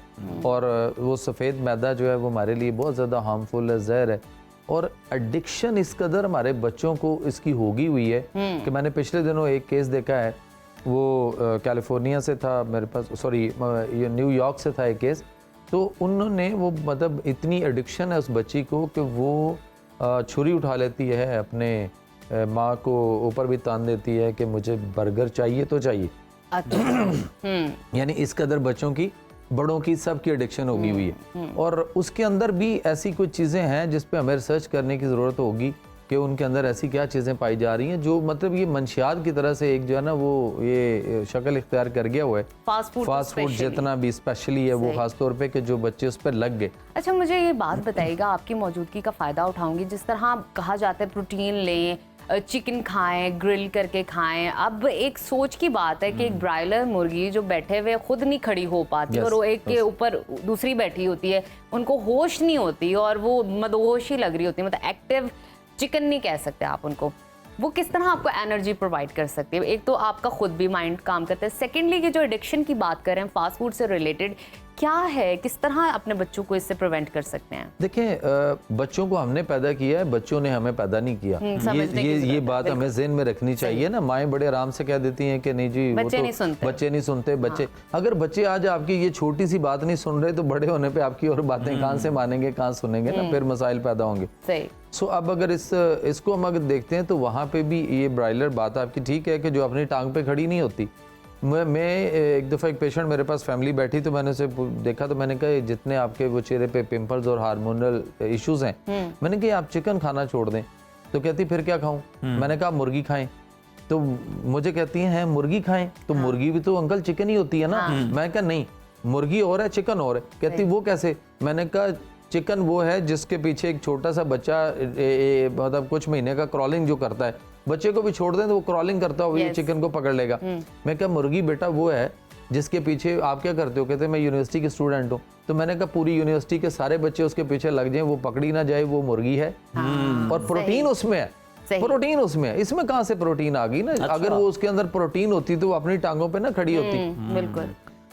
और वो सफ़ेद मैदा जो है वो हमारे लिए बहुत ज़्यादा हार्मफुल है, जहर है। और एडिक्शन इस कदर हमारे बच्चों को इसकी होगी हुई है कि मैंने पिछले दिनों एक केस देखा है, वो कैलिफोर्निया से था मेरे पास, सॉरी ये न्यूयॉर्क से था एक केस। तो उन्होंने वो मतलब इतनी एडिक्शन है उस बच्ची को कि वो छुरी उठा लेती है, अपने माँ को ऊपर भी तान देती है कि मुझे बर्गर चाहिए तो चाहिए। यानी इस कदर बच्चों की, बड़ों की, सब की एडिक्शन होगी हुई है। और उसके अंदर भी ऐसी कुछ चीज़ें हैं जिस पे हमें रिसर्च करने की ज़रूरत होगी कि उनके अंदर ऐसी क्या चीज़ें पाई जा रही हैं जो मतलब ये मंशियात की तरह से एक जो है ना वो ये शक्ल इख्तियार कर गया हुआ है। फास्ट फूड जितना भी स्पेशली है वो खास तौर पे कि जो बच्चे उस पर लग गए। अच्छा, मुझे ये बात बताइएगा, आपकी मौजूदगी का फ़ायदा उठाऊंगी। जिस तरह कहा जाता है प्रोटीन लें, चिकन खाएं, ग्रिल करके खाएं। अब एक सोच की बात है कि एक ब्रायलर मुर्गी जो बैठे हुए खुद नहीं खड़ी हो पाती और वो एक के ऊपर दूसरी बैठी होती है, उनको होश नहीं होती और वो मदहोश ही लग रही होती है, मतलब एक्टिव चिकन नहीं कह सकते आप उनको। वो किस तरह आपको एनर्जी प्रोवाइड कर सकती है? एक तो आपका खुद भी माइंड काम करता है, सेकेंडली कि जो एडिक्शन की बात कर रहे हैं फास्ट फूड से रिलेटेड, क्या है, किस तरह अपने बच्चों को इससे प्रिवेंट कर सकते हैं? देखें, बच्चों को हमने पैदा किया है, बच्चों ने हमें पैदा नहीं किया। ये बात हमें ज़हन में रखनी चाहिए ना। माएँ बड़े आराम से कह देती हैं कि नहीं जी बच्चे नहीं सुनते। बच्चे अगर बच्चे आज आपकी ये छोटी सी बात नहीं सुन रहे तो बड़े होने पे आपकी और बातें कहाँ से मानेंगे, कहाँ सुनेंगे ना, फिर मसाइल पैदा होंगे। सही। सो अब अगर इसको हम अगर देखते हैं तो वहाँ पे भी ये ब्रायलर बात आपकी ठीक है कि जो अपनी टांग पे खड़ी नहीं होती। मैं एक दफ़ा एक पेशेंट मेरे पास फैमिली बैठी तो मैंने उसे देखा तो मैंने कहा जितने आपके वो चेहरे पे पिंपल्स और हार्मोनल इश्यूज हैं, मैंने कहा आप चिकन खाना छोड़ दें। तो कहती फिर क्या खाऊं? मैंने कहा मुर्गी खाएं। तो मुझे कहती हैं मुर्गी खाएं, तो मुर्गी भी तो अंकल चिकन ही होती है ना। मैं कहा नहीं, मुर्गी और है, चिकन और है। कहती वो कैसे? मैंने कहा चिकन वो है जिसके पीछे एक छोटा सा बच्चा मतलब कुछ महीने का क्रॉलिंग जो करता है, बच्चे को भी छोड़ दें तो वो क्रॉलिंग करता हो, ये चिकन को पकड़ लेगा। मैं कहा मुर्गी बेटा वो है जिसके पीछे आप क्या करते हो? कहते मैं यूनिवर्सिटी के स्टूडेंट हूँ। तो मैंने कहा पूरी यूनिवर्सिटी के सारे बच्चे उसके पीछे लग जाएं, वो पकड़ी ना जाए, वो मुर्गी है और प्रोटीन उसमें है, प्रोटीन उसमें है। इसमें कहाँ से प्रोटीन आ गई ना? अगर वो उसके अंदर प्रोटीन होती तो वो अपनी टांगों पे ना खड़ी होती। बिल्कुल।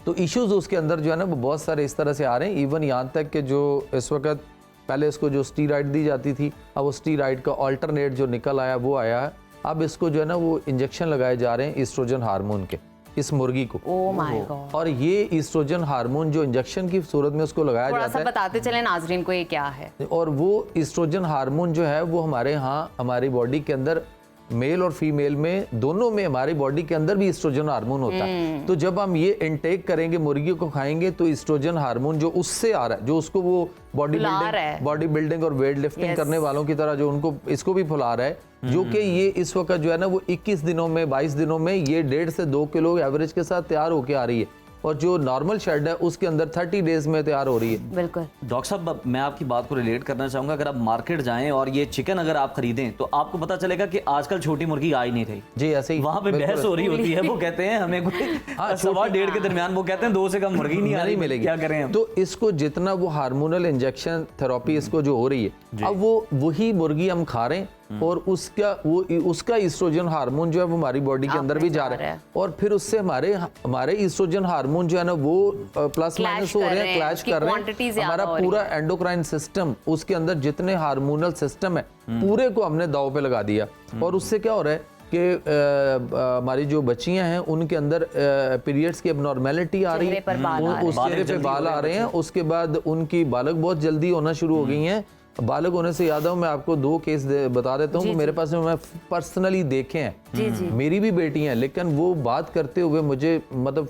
तो इश्यूज उसके अंदर जो है ना वो बहुत सारे इस तरह से आ रहे हैं। इवन यहाँ तक कि जो इस वक्त पहले इसको जो स्टीरॉइड दी जाती थी, अब वो स्टीरॉइड का अल्टरनेट जो निकल आया वो आया है। अब इसको जो है ना वो इंजेक्शन लगाए जा रहे हैं ईस्ट्रोजन हार्मोन के इस मुर्गी को। Oh my God. और ये ईस्ट्रोजन हार्मोन जो इंजेक्शन की सूरत में उसको लगाया थोड़ा जाता सा है, बताते चले नाजरीन को ये क्या है। और वो ईस्ट्रोजन हार्मोन जो है वो हमारे यहाँ हमारी बॉडी के अंदर मेल और फीमेल में दोनों में हमारी बॉडी के अंदर भी ईस्ट्रोजन हार्मोन होता है। तो जब हम ये इनटेक करेंगे, मुर्गी को खाएंगे, तो ईस्ट्रोजन हार्मोन जो उससे आ रहा है, जो उसको वो बॉडी बिल्डिंग और वेट लिफ्टिंग करने वालों की तरह जो उनको इसको भी फुला रहा है, जो कि ये इस वक्त जो है ना वो 21 दिनों में 22 दिनों में ये 1.5 से 2 किलो एवरेज के साथ तैयार होके आ रही है। और जो नॉर्मल शेड है उसके अंदर 30 डेज में तैयार हो रही है। बिल्कुल। डॉक्टर साहब, मैं आपकी बात को रिलेट करना चाहूंगा। अगर आप मार्केट जाएं और ये चिकन अगर आप खरीदें तो आपको पता चलेगा कि आजकल छोटी मुर्गी आ ही नहीं रही। जी ऐसे ही वहां पे बहस हो रही होती है। वो कहते हैं हमें कोई 1.25 के दरमियान, वो कहते हैं 2 से कम मुर्गी नहीं आ रही, मिलेगी। क्या करें हम? तो इसको जितना वो हार्मोनल इंजेक्शन थेरेपी इसको जो हो रही है, अब वो वही मुर्गी हम खा रहे हैं और उसका ईस्ट्रोजन हार्मोन जो है वो हमारी बॉडी के अंदर भी जा रहा है और फिर उससे हमारे ईस्ट्रोजन हार्मोन जो है ना वो प्लस माइनस हो रहे हैं, क्लैश कर रहे हैं। हमारा पूरा एंडोक्राइन सिस्टम, उसके अंदर जितने हार्मोनल सिस्टम है पूरे को हमने दांव पे लगा दिया। और उससे क्या हो रहा है कि हमारी जो बच्चियां हैं उनके अंदर पीरियड्स की एबनॉर्मेलिटी आ रही है, उस चेहरे पे बाल आ रहे हैं, उसके बाद उनकी बालक बहुत जल्दी होना शुरू हो गई हैं। बालक होने से याद है, मैं आपको 2 केस बता देता हूँ मेरे पास में मैं पर्सनली देखे हैं। मेरी भी बेटी हैं, लेकिन वो बात करते हुए मुझे मतलब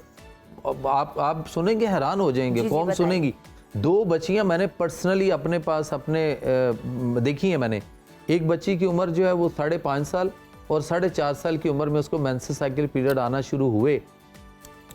आप सुनेंगे हैरान हो जाएंगे, कौन सुनेगी। 2 बच्चियां मैंने पर्सनली अपने पास देखी है मैंने। एक बच्ची की उम्र जो है वो 5.5 साल और 4.5 साल की उम्र में उसको मेंस्ट्रुअल साइकिल पीरियड आना शुरू हुए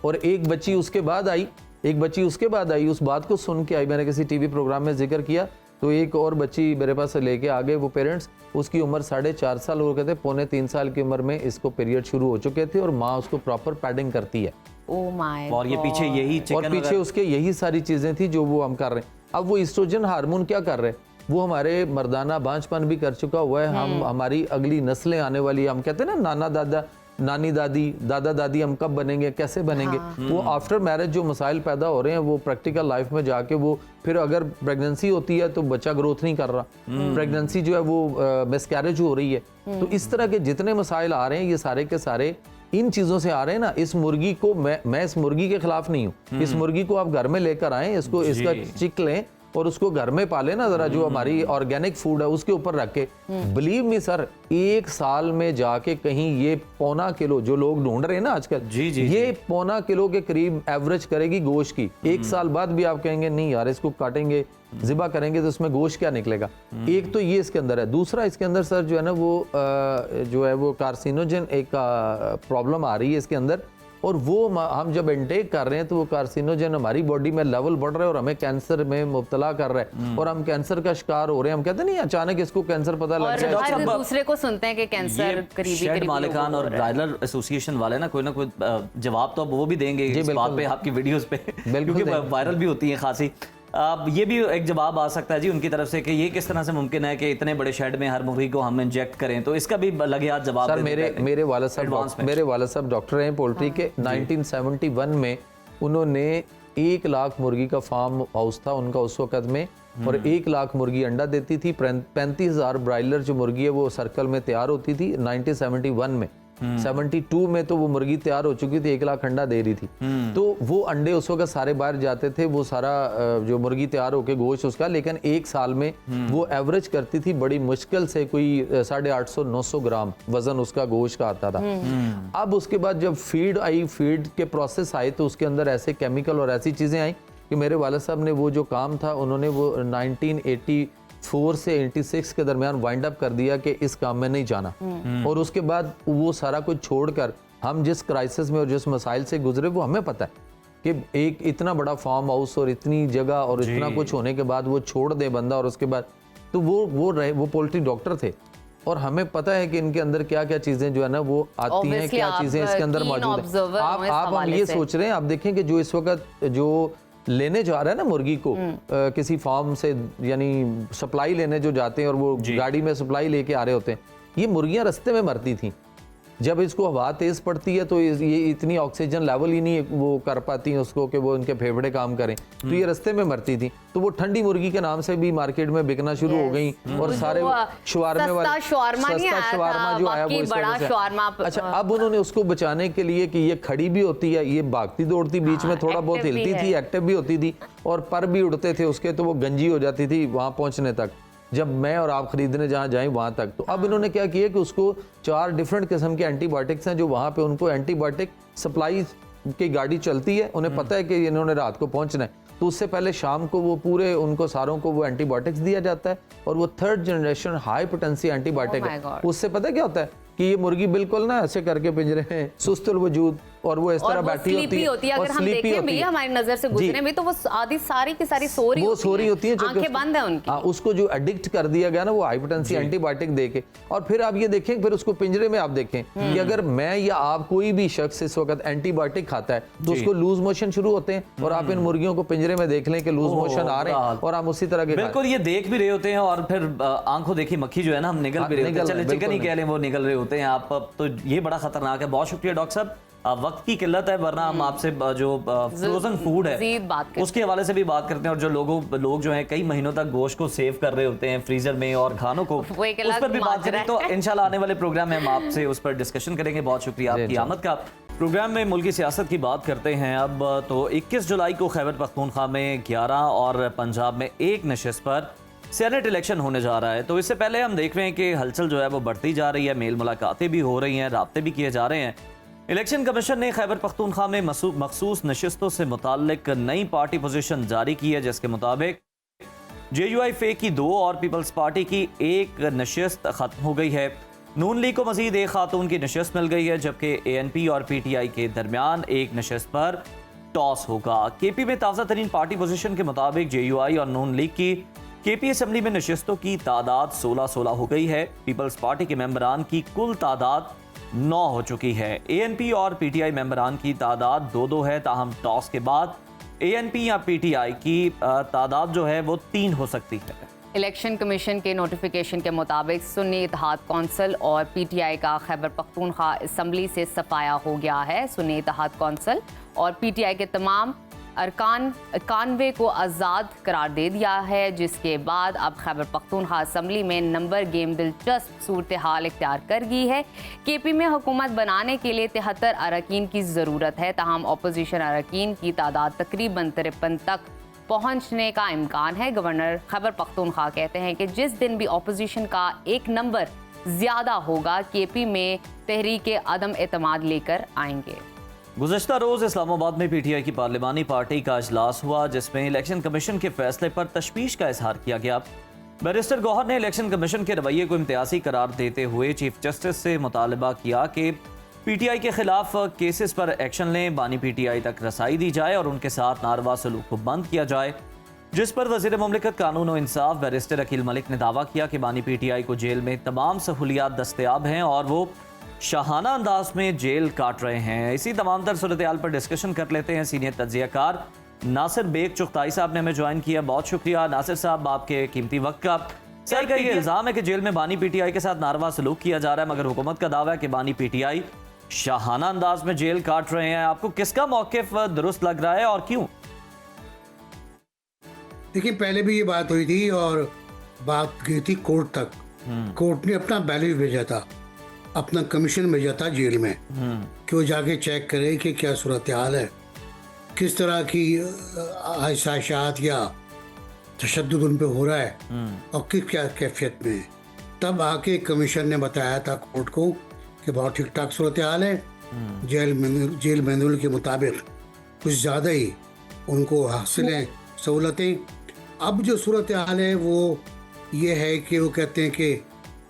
और एक बच्ची उसके बाद आई। उस बात को सुन के आई, मैंने किसी टीवी प्रोग्राम में जिक्र किया तो एक और बच्ची मेरे पास लेके आ गए वो पेरेंट्स, उसकी उम्र 4.5 साल हो गए थे, 2.25 साल की उम्र में इसको पीरियड शुरू हो चुके थे और माँ उसको प्रॉपर पैडिंग करती है। Oh my God. और ये पीछे यही और पीछे उसके यही सारी चीजें थी जो वो हम कर रहे हैं। अब वो ईस्ट्रोजन हार्मोन क्या कर रहे हैं, वो हमारे मर्दाना बांझपन भी कर चुका हुआ है। हम हमारी अगली नस्लें आने वाली, हम कहते हैं ना नाना दादा नानी दादी दादा दादी हम कब बनेंगे, कैसे बनेंगे, वो आफ्टर मैरिज जो मसाइल पैदा हो रहे हैं वो प्रैक्टिकल लाइफ में जाके वो फिर अगर प्रेगनेंसी होती है तो बच्चा ग्रोथ नहीं कर रहा, प्रेगनेंसी जो है वो मिसकैरेज हो रही है। तो इस तरह के जितने मसाइल आ रहे हैं ये सारे के सारे इन चीजों से आ रहे हैं ना। इस मुर्गी को मैं इस मुर्गी के खिलाफ नहीं हूँ। इस मुर्गी को आप घर में लेकर आए, इसका चिक लें और उसको घर में पाले ना जरा, जो हमारी ऑर्गेनिक फूड है उसके ऊपर रख के। बिलीव मी सर, 1 साल में जाके कहीं ये 1.25 किलो जो लोग ढूंढ रहे हैं ना आजकल, ये 1.25 किलो के करीब एवरेज करेगी गोश्त की। 1 साल बाद भी आप कहेंगे नहीं यार इसको काटेंगे ज़िबा करेंगे तो उसमें गोश्त क्या निकलेगा। एक तो ये इसके अंदर है। दूसरा इसके अंदर सर जो है ना वो जो है वो कार्सिनोजन एक प्रॉब्लम आ रही है इसके अंदर, और वो हम जब इनटेक कर रहे हैं तो वो कार्सिनोजन हमारी बॉडी में लेवल बढ़ रहा है और हमें कैंसर में मुब्तला कर रहा है और हम कैंसर का शिकार हो रहे हैं। हम कहते नहीं अचानक इसको कैंसर पता लग जाए। और दूसरे को सुनते हैं कि कैंसर करीबी मालिकान और ब्रायलर एसोसिएशन वाले ना कोई जवाब तो अब वो भी देंगे इस बात पे आपकी वीडियोस पे, क्योंकि वायरल भी होती है खासी। ये भी एक जवाब आ सकता है जी उनकी तरफ से कि ये किस तरह से मुमकिन है कि इतने बड़े शेड में हर मुर्गी को हम इंजेक्ट करें, तो इसका भी लगे हाथ जवाब सर मेरे वाला साहब डॉक्टर हैं पोल्ट्री के। 1971 में उन्होंने 1 लाख मुर्गी का फार्म हाउस था उनका उस वक्त में, और 1 लाख मुर्गी अंडा देती थी। 35,000 ब्रायलर जो मुर्गी है वो सर्कल में तैयार होती थी 1971 में। 72 में तो वो मुर्गी तैयार हो चुकी थी, 1 लाख अंडा दे रही थी। तो वो अंडे उस वक्त सारे बाहर जाते थे, वो सारा जो मुर्गी तैयार होके गोश्त उसका, लेकिन 1 साल में वो एवरेज करती थी बड़ी मुश्किल से कोई 850-900 ग्राम वजन उसका गोश्त का आता था। अब उसके बाद जब फीड आई, फीड के प्रोसेस आए तो उसके अंदर ऐसे केमिकल और ऐसी चीजें आई कि मेरे वाले साहब ने वो जो काम था उन्होंने वो 1984 से 86 के दरमियान वाइंड अप कर दिया कि इस काम में नहीं जाना। और उसके बाद वो सारा कुछ छोड़कर हम जिस क्राइसिस में और जिस मसाइल से गुजरे वो हमें पता है कि एक इतना बड़ा फार्म हाउस और इतनी जगह और इतना कुछ होने के बाद वो छोड़ दे बंदा, और उसके बाद तो वो पोल्ट्री डॉक्टर थे और हमें पता है कि इनके अंदर क्या क्या चीज़ें जो है ना वो आती हैं, क्या चीज़ें इसके अंदर मौजूद है। आप हम ये सोच रहे हैं, आप देखें कि जो इस वक्त जो लेने जा रहा है ना मुर्गी को किसी फार्म से, यानी सप्लाई लेने जो जाते हैं और वो गाड़ी में सप्लाई लेके आ रहे होते हैं, ये मुर्गियां रास्ते में मरती थी। जब इसको हवा तेज पड़ती है तो ये इतनी ऑक्सीजन लेवल ही नहीं वो कर पाती हैं उसको कि वो इनके फेफड़े काम करें, तो ये रास्ते में मरती थी। तो वो ठंडी मुर्गी के नाम से भी मार्केट में बिकना शुरू हो गई और सारे शवारमे वाले सस्ता शवारमा जो आया वो इस वजह से। अच्छा, अब उन्होंने उसको बचाने के लिए कि ये खड़ी भी होती है, ये भागती दौड़ती, बीच में थोड़ा बहुत हिलती थी, एक्टिव भी होती थी और पर भी उड़ते थे उसके, तो वो गंजी हो जाती थी वहां पहुंचने तक, जब मैं और आप खरीदने जहाँ जाएं वहां तक। तो अब इन्होंने क्या किया कि उसको 4 डिफरेंट किस्म के एंटीबायोटिक्स हैं जो वहां पे उनको एंटीबायोटिक सप्लाई की गाड़ी चलती है, उन्हें पता है कि इन्होंने रात को पहुंचना है, तो उससे पहले शाम को वो पूरे उनको सारों को वो एंटीबायोटिक्स दिया जाता है और वो 3rd generation high potency antibiotic है। उससे पता क्या होता है कि ये मुर्गी बिल्कुल ना ऐसे करके पिंजरे में सुस्तुल वजूद और वो इस तरह बैठी होती है। अगर हम देखें भी हमारी नजर से गुजरने में तो वो आधी सारी की सारी सो रही होती है, आंखें बंद है उनकी। उसको जो एडिक्ट कर दिया गया ना वो हाइपोटेंसी एंटीबायोटिक देके, और फिर आप ये देखें, फिर उसको पिंजरे में आप देखें कि अगर मैं या आप कोई भी शख्स इस वक्त एंटीबायोटिक खाता है तो उसको लूज मोशन शुरू होते हैं, और आप इन मुर्गियों को पिंजरे में देख लें कि लूज मोशन आ रहे हैं और हम उसी तरह के बिल्कुल ये देख भी रहे होते हैं और फिर आंखों देखी मक्खी जो है ना हम निगल भी रहे होते हैं, चले चिकन ही कह लें वो निगल रहे होते हैं आप, तो ये बड़ा खतरनाक है। बहुत शुक्रिया डॉक्टर साहब, वक्त की किल्लत है वरना हम आपसे जो फ्रोजन फूड है उसके हवाले से भी बात करते हैं, और जो लोग जो हैं कई महीनों तक गोश्त को सेव कर रहे होते हैं फ्रीजर में और खानों को, उस पर भी बात करें तो इंशाल्लाह आने वाले प्रोग्राम में हम आपसे उस पर डिस्कशन करेंगे। बहुत शुक्रिया आपकी आमद का। प्रोग्राम में मुल्की सियासत की बात करते हैं अब। तो 21 जुलाई को खैबर पख्तूनख्वा में 11 और पंजाब में 1 नशिस्त पर सेनेट इलेक्शन होने जा रहा है। तो इससे पहले हम देख रहे हैं कि हलचल जो है वो बढ़ती जा रही है, मेल मुलाकातें भी हो रही हैं, राब्ते भी किए जा रहे हैं। इलेक्शन कमीशन ने खैबर पख्तूनख्वा में मखसूस नशिस्तों से मुताल्लिक नई पार्टी पोजीशन जारी की है, जिसके मुताबिक JUI फे की 2 और पीपल्स पार्टी की 1 नशिस्त खत्म हो गई है। नून लीग को मजीद 1 खातून की नशिस्त मिल गई है, जबकि ANP और PTI के दरमियान 1 नशिस्त पर टॉस होगा। KP में ताज़ा तरीन पार्टी पोजीशन के मुताबिक JUI और नून लीग की KP असम्बली में नशिस्तों की तादाद 16 हो गई है। पीपल्स पार्टी के मेंबरान की कुल तादाद 9 हो चुकी है। ANP और PTI मेंबरान की तादाद 2 है, ताहम टॉस के बाद ANP या PTI की तादाद जो है वो 3 हो सकती है। इलेक्शन कमीशन के नोटिफिकेशन के मुताबिक सुन्नी इत्तेहाद कौंसिल और PTI का खैबर पख्तूनख्वा असम्बली से सफाया हो गया है। सुन्नी इत्तेहाद कौंसिल और PTI के तमाम अरकान 91 को आज़ाद करार दे दिया है, जिसके बाद अब खैबर पख्तूनख्वा असम्बली में नंबर गेम दिलचस्प सूरत हाल इख्तियार कर गई है। KP में हुकूमत बनाने के लिए 73 अरकान की ज़रूरत है, ताहम अपोजिशन अरकान की तादाद तकरीबन 53 तक पहुंचने का इम्कान है। गवर्नर खैबर पख्तूनख्वा कहते हैं कि जिस दिन भी अपोजिशन का एक नंबर ज़्यादा होगा, KP में तहरीक अदम एतमाद लेकर आएंगे। गुज़श्ता रोज़ इस्लामाबाद में PTI की पार्लिमानी पार्टी का इजलास हुआ, जिसमें इलेक्शन कमीशन के फैसले पर तशवीश का इजहार किया गया। बैरिस्टर गौहर ने इलेक्शन कमीशन के रवैये को इम्तियाजी करार देते हुए चीफ जस्टिस से मुतालबा किया कि PTI के खिलाफ केसेस पर एक्शन लें, बानी PTI तक रसाई दी जाए और उनके साथ नारवा सलूक को बंद किया जाए। जिस पर वज़ीर मुमलिकत कानून और इंसाफ बैरिस्टर अकील मलिक ने दावा किया कि बानी PTI को जेल में तमाम सहूलियात दस्तयाब हैं और वो शाहाना अंदाज में जेल काट रहे हैं। इसी तमाम तर सूरत हाल पर डिस्कशन कर लेते हैं। सीनियर तज्जियाकार नासिर बेग चुगताई साहब ने हमें ज्वाइन किया। बहुत शुक्रिया नासिर साहब आपके कीमती वक्त का। सही का ये इल्ज़ाम है कि जेल में बानी PTI के साथ नारवा सलूक किया जा रहा है, मगर हुकूमत का दावा है कि बानी PTI शाहाना अंदाज में जेल काट रहे हैं। आपको किसका मौक़िफ़ दुरुस्त लग रहा है और क्यों? देखिए, पहले भी ये बात हुई थी और बात गई थी कोर्ट तक। कोर्ट ने अपना बैलेंस भेजा था, अपना कमीशन भेजा था जेल में कि वो जाके चेक करे कि क्या सूरत हाल है, किस तरह की आहिशात या तशद्दुद उन पे हो रहा है और किस क्या कैफियत में है। तब आके कमीशन ने बताया था कोर्ट को कि बहुत ठीक ठाक सूरत हाल है, जेल मैनुअल के मुताबिक कुछ ज़्यादा ही उनको हासिल हैं सहूलतें। अब जो सूरत हाल है वो ये है कि वो कहते हैं कि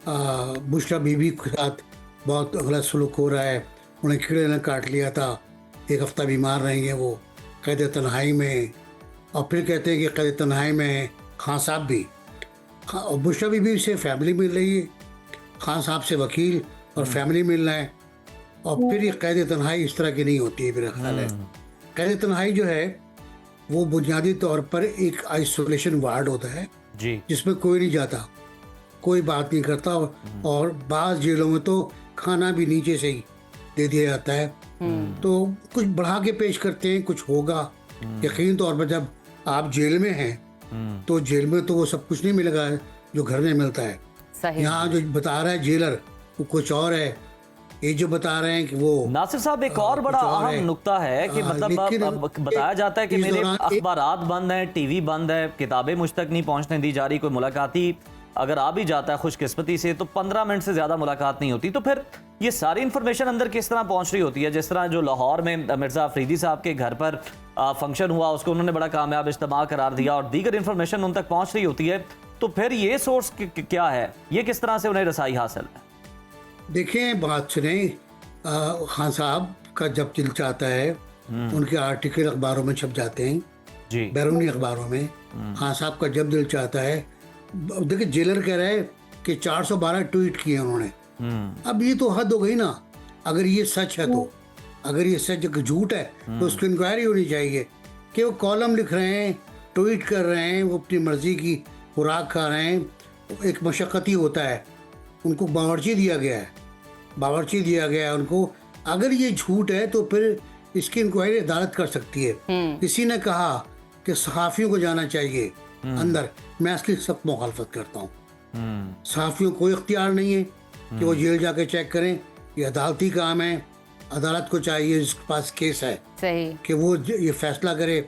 बुशरा बीबी के साथ बहुत गलत सलूक हो रहा है, उन्हें कीड़े ने काट लिया था, 1 हफ्ता बीमार रहेंगे वो कैद तन्हाई में। और फिर कहते हैं कि कैद तन्हाई में खान साहब भी, और बुशरा बीबी से फैमिली मिल रही है खान साहब से वकील और फैमिली मिल रहे हैं, और फिर ये कैद तन्हाई इस तरह की नहीं होती है मेरा ख्याल है। कैद तन्हाई जो है वो बुनियादी तौर पर एक आइसोलेशन वार्ड होता है जी, जिसमें कोई नहीं जाता, कोई बात नहीं करता, और बाज़ जेलों में तो खाना भी नीचे से ही दे दिया जाता है। तो कुछ बढ़ा के पेश करते हैं, कुछ होगा। यकीन तौर पर जब आप जेल में हैं तो जेल में तो वो सब कुछ नहीं मिलेगा जो घर में मिलता है। सही। यहाँ जो बता रहा है जेलर वो कुछ और है, ये जो बता रहे हैं कि वो नासिर साहब एक और बड़ा कुछ और है। अहम नुक्ता है कि मतलब लेकिन अब बताया जाता है कि इस मेरे दौरान अखबारात बंद हैं, टीवी बंद है, किताबें मुझ तक नहीं पहुंचने दी जा रही, कोई मुलाकाती अगर आ भी जाता है खुशकिस्मती से तो 15 मिनट से ज्यादा मुलाकात नहीं होती। तो फिर ये सारी इंफॉर्मेशन अंदर किस तरह पहुंच रही होती है? जिस तरह जो लाहौर में मिर्जा अफरीदी साहब के घर पर फंक्शन हुआ, उसको उन्होंने बड़ा कामयाब इज्तिमा करार दिया और दीगर इंफॉर्मेशन उन तक पहुंच रही होती है, तो फिर ये सोर्स क्या है, ये किस तरह से उन्हें रसाई हासिल है? देखें, बात सुने, खान साहब का जब दिल चाहता है उनके आर्टिकल अखबारों में छप जाते हैं जी, बैरूनी अखबारों में। खान साहब का जब दिल चाहता है, देखिए जेलर कह रहे हैं कि 412 ट्वीट किए उन्होंने। अब ये तो हद हो गई ना। अगर ये सच है तो, अगर ये सच झूठ है तो उसकी इंक्वायरी होनी चाहिए कि वो कॉलम लिख रहे हैं, ट्वीट कर रहे हैं, वो अपनी मर्जी की खुराक खा रहे हैं। एक मशक्क़ती होता है, उनको बावर्ची दिया गया है, बावर्ची दिया गया है उनको। अगर ये झूठ है तो फिर इसकी इंक्वायरी अदालत कर सकती है। किसी ने कहा कि सहाफ़ियों को जाना चाहिए अंदर, मैं इसकी सख्त मुखालफत करता हूँ। सहाफ़ियों को कोई इख्तियार नहीं है कि वो जेल जाके चेक करें, ये अदालती काम है। अदालत को चाहिए, जिसके पास केस है, सही, कि वो ये फैसला करे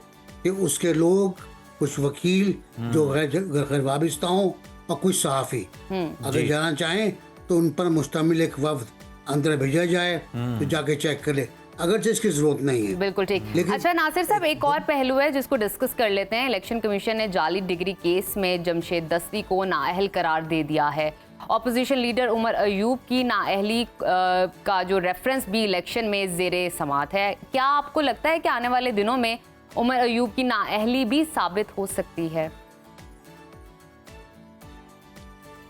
कि उसके लोग, कुछ वकील जो गैर वाबिस्ता हों और कुछ सहाफ़ी अगर जाना चाहें तो उन पर मुश्तमिल एक वफ्द अंदर भेजा जाए तो जाके चेक कर ले, अगरचे इसकी जरूरत नहीं है। बिल्कुल ठीक। लेकिन अच्छा नासिर साहब, एक और पहलू है जिसको डिस्कस कर लेते हैं। इलेक्शन कमीशन ने जाली डिग्री केस में जमशेद दस्ती को नाअहल करार दे दिया है। ऑपोजिशन लीडर उमर अयूब की नाअहली का जो रेफरेंस भी इलेक्शन में ज़ेरे समात है। क्या आपको लगता है कि आने वाले दिनों में उमर अयूब की नाअहली भी साबित हो सकती है?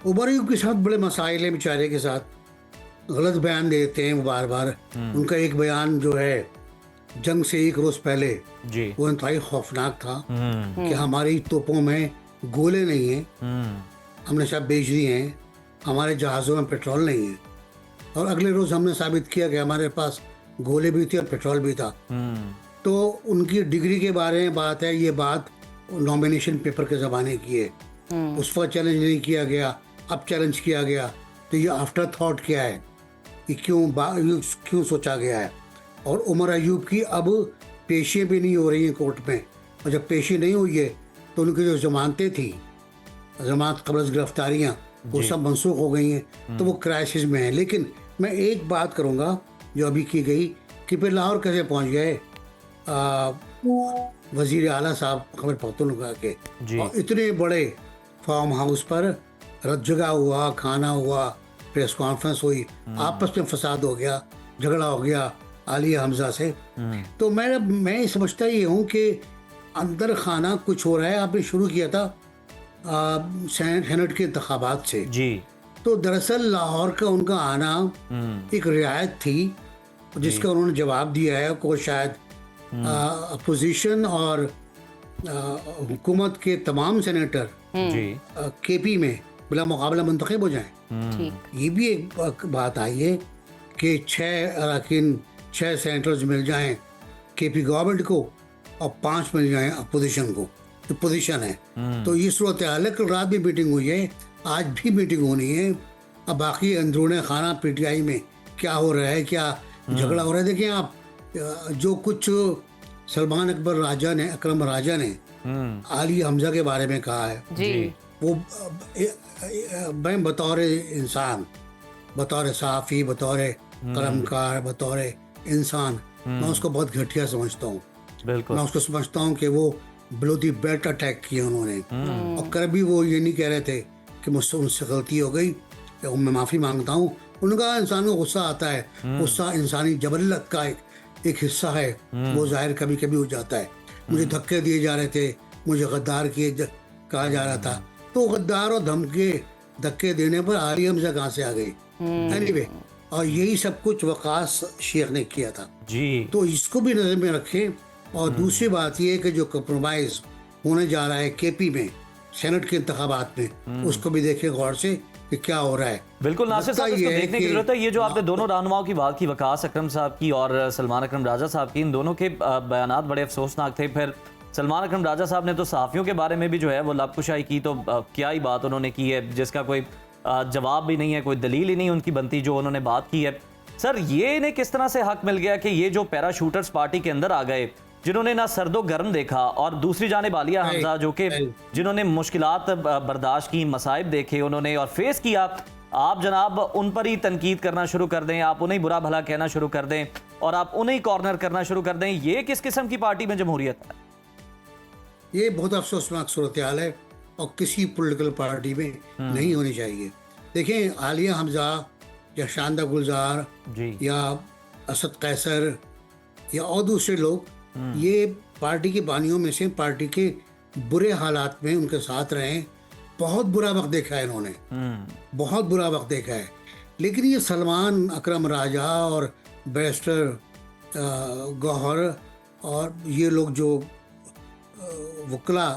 उमर अयूब के साथ बड़े मसाइल हैं, बेचारे के साथ गलत बयान देते हैं वो बार बार। उनका एक बयान जो है जंग से एक रोज पहले जी, वो इंतहाई खौफनाक था कि हमारी तोपों में गोले नहीं हैं, हमने सब बेच दिए हैं, हमारे जहाज़ों में पेट्रोल नहीं है। और अगले रोज़ हमने साबित किया कि हमारे पास गोले भी थे और पेट्रोल भी था। तो उनकी डिग्री के बारे में बात है, ये बात नॉमिनेशन पेपर के ज़माने की है। उस वक्त चैलेंज नहीं किया गया, अब चैलेंज किया गया। तो ये आफ्टर थॉट क्या है, ये क्यों सोचा गया है? और उमर अयूब की अब पेशियाँ भी नहीं हो रही हैं कोर्ट में, और जब पेशी नहीं हुई है तो उनकी जो जमानतें थी, जमानत कबल गिरफ्तारियाँ, वो सब मनसूख हो गई हैं। तो वो क्राइसिस में है। लेकिन मैं एक बात करूँगा जो अभी की गई कि फिर लाहौर कैसे पहुँच गए वज़ीर आला साहब खैबर पख्तूनख्वा के, और इतने बड़े फार्म हाउस पर रज्जगा हुआ, खाना हुआ, प्रेस कॉन्फ्रेंस हुई, आपस में फसाद हो गया, झगड़ा हो गया आलिया हमजा से। तो मैं समझता ये हूँ कि अंदर खाना कुछ हो रहा है। आपने शुरू किया था सेनेट के इंतखाबात से जी, तो दरअसल लाहौर का उनका आना एक रियायत थी जिसका उन्होंने जवाब दिया है को शायद अपोजिशन और हुकूमत के तमाम सेनेटर जी, केपी में बिला मुकाबला मुंतखब हो जाएं। ठीक। ये भी एक बात आई है कि 6 सेनेटर्स मिल जाएं केपी गवर्नमेंट को और 5 मिल जाएं अपोजिशन को, जो पोजीशन है। तो ये सूरत हाल है। कल रात भी मीटिंग हुई है, आज भी मीटिंग होनी है। अब बाकी अंदरूनी खाना पीटीआई में क्या हो रहा है, क्या झगड़ा हो रहा है, देखिए आप, जो कुछ सलमान अकरम राजा ने आलिया हमजा के बारे में कहा है जी, वो मैं बतौर इंसान, बतौर सहाफ़ी, बतौर कलमकार, बतौर इंसान, मैं उसको बहुत घटिया समझता हूँ। बिल्कुल, मैं उसको समझता हूँ कि वो बिलो दी बेल्ट अटैक किए उन्होंने, और कभी वो ये नहीं कह रहे थे कि मुझसे उनसे गलती हो गई, मैं माफ़ी मांगता हूँ। उनका इंसान को गुस्सा आता है, गुस्सा इंसानी जबरत का एक हिस्सा है, वो जाहिर कभी कभी हो जाता है। मुझे धक्के दिए जा रहे थे, मुझे गद्दार कहा जा रहा था, तो गद्दार और धमके धक्के देने पर आलिया हमजा कहाँ से आ गई? एनीवे, और यही सब कुछ वकास शेख ने किया था। जी, तो इसको भी नजर में रखें। और दूसरी बात ये है कि जो कंप्रोमाइज होने जा रहा है केपी में सेनेट के इंतखाबात में, उसको भी देखें गौर से कि क्या हो रहा है। बिल्कुल नासिर साहब, इसको देखने की जरूरत है। ये जो आपने दोनों रहनुमाओं की बात की, वकास अकरम साहब की और सलमान अकरम राजा साहब की, इन दोनों के बयानात बड़े अफसोसनाक थे। फिर सलमान अकरम राजा साहब ने तो सहाफ़ियों के बारे में भी जो है वो लबकुशाई की, तो क्या ही बात उन्होंने की है जिसका कोई जवाब भी नहीं है, कोई दलील ही नहीं उनकी बनती जो उन्होंने बात की है। सर, ये इन्हें किस तरह से हक मिल गया कि ये जो पैराशूटर्स पार्टी के अंदर आ गए, जिन्होंने ना सर्दो गर्म देखा, और दूसरी जानिब आलिया हमजा जो कि जिन्होंने मुश्किलात बर्दाश्त की, मसाइब देखे उन्होंने और फेस किया, आप जनाब उन पर ही तनकीद करना शुरू कर दें, आप उन्हें बुरा भला कहना शुरू कर दें और आप उन्हें कॉर्नर करना शुरू कर दें। ये किस किस्म की पार्टी में जमहूरियत है? ये बहुत अफसोसनाक सूरत हाल है और किसी पॉलिटिकल पार्टी में नहीं होनी चाहिए। देखें, आलिया हमजा या शानदा गुलजार या असद कैसर या और दूसरे लोग, ये पार्टी के बानियों में से, पार्टी के बुरे हालात में उनके साथ रहे, बहुत बुरा वक्त देखा है इन्होंने, बहुत बुरा वक्त देखा है। लेकिन ये सलमान अकरम राजा और बैरिस्टर गौहर और ये लोग जो वकला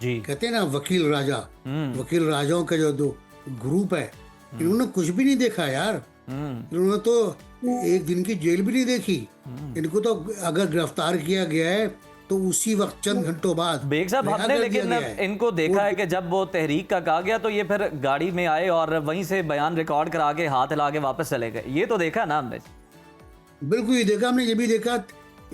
कहते हैं ना, वकील राजाओं का जो दो ग्रुप है, इन्होंने कुछ भी नहीं देखा यार। इन्होंने तो एक दिन की जेल भी नहीं देखी। इनको तो अगर गिरफ्तार किया गया है तो उसी वक्त चंद घंटों बाद बेग साहब हमने लेकिन इनको देखा है कि जब वो तहरीक का कहा गया तो ये फिर गाड़ी में आए और वहीं से बयान रिकॉर्ड करा के हाथ हिला के वापस चले गए। ये तो देखा ना हमने। बिल्कुल ये देखा हमने। ये भी देखा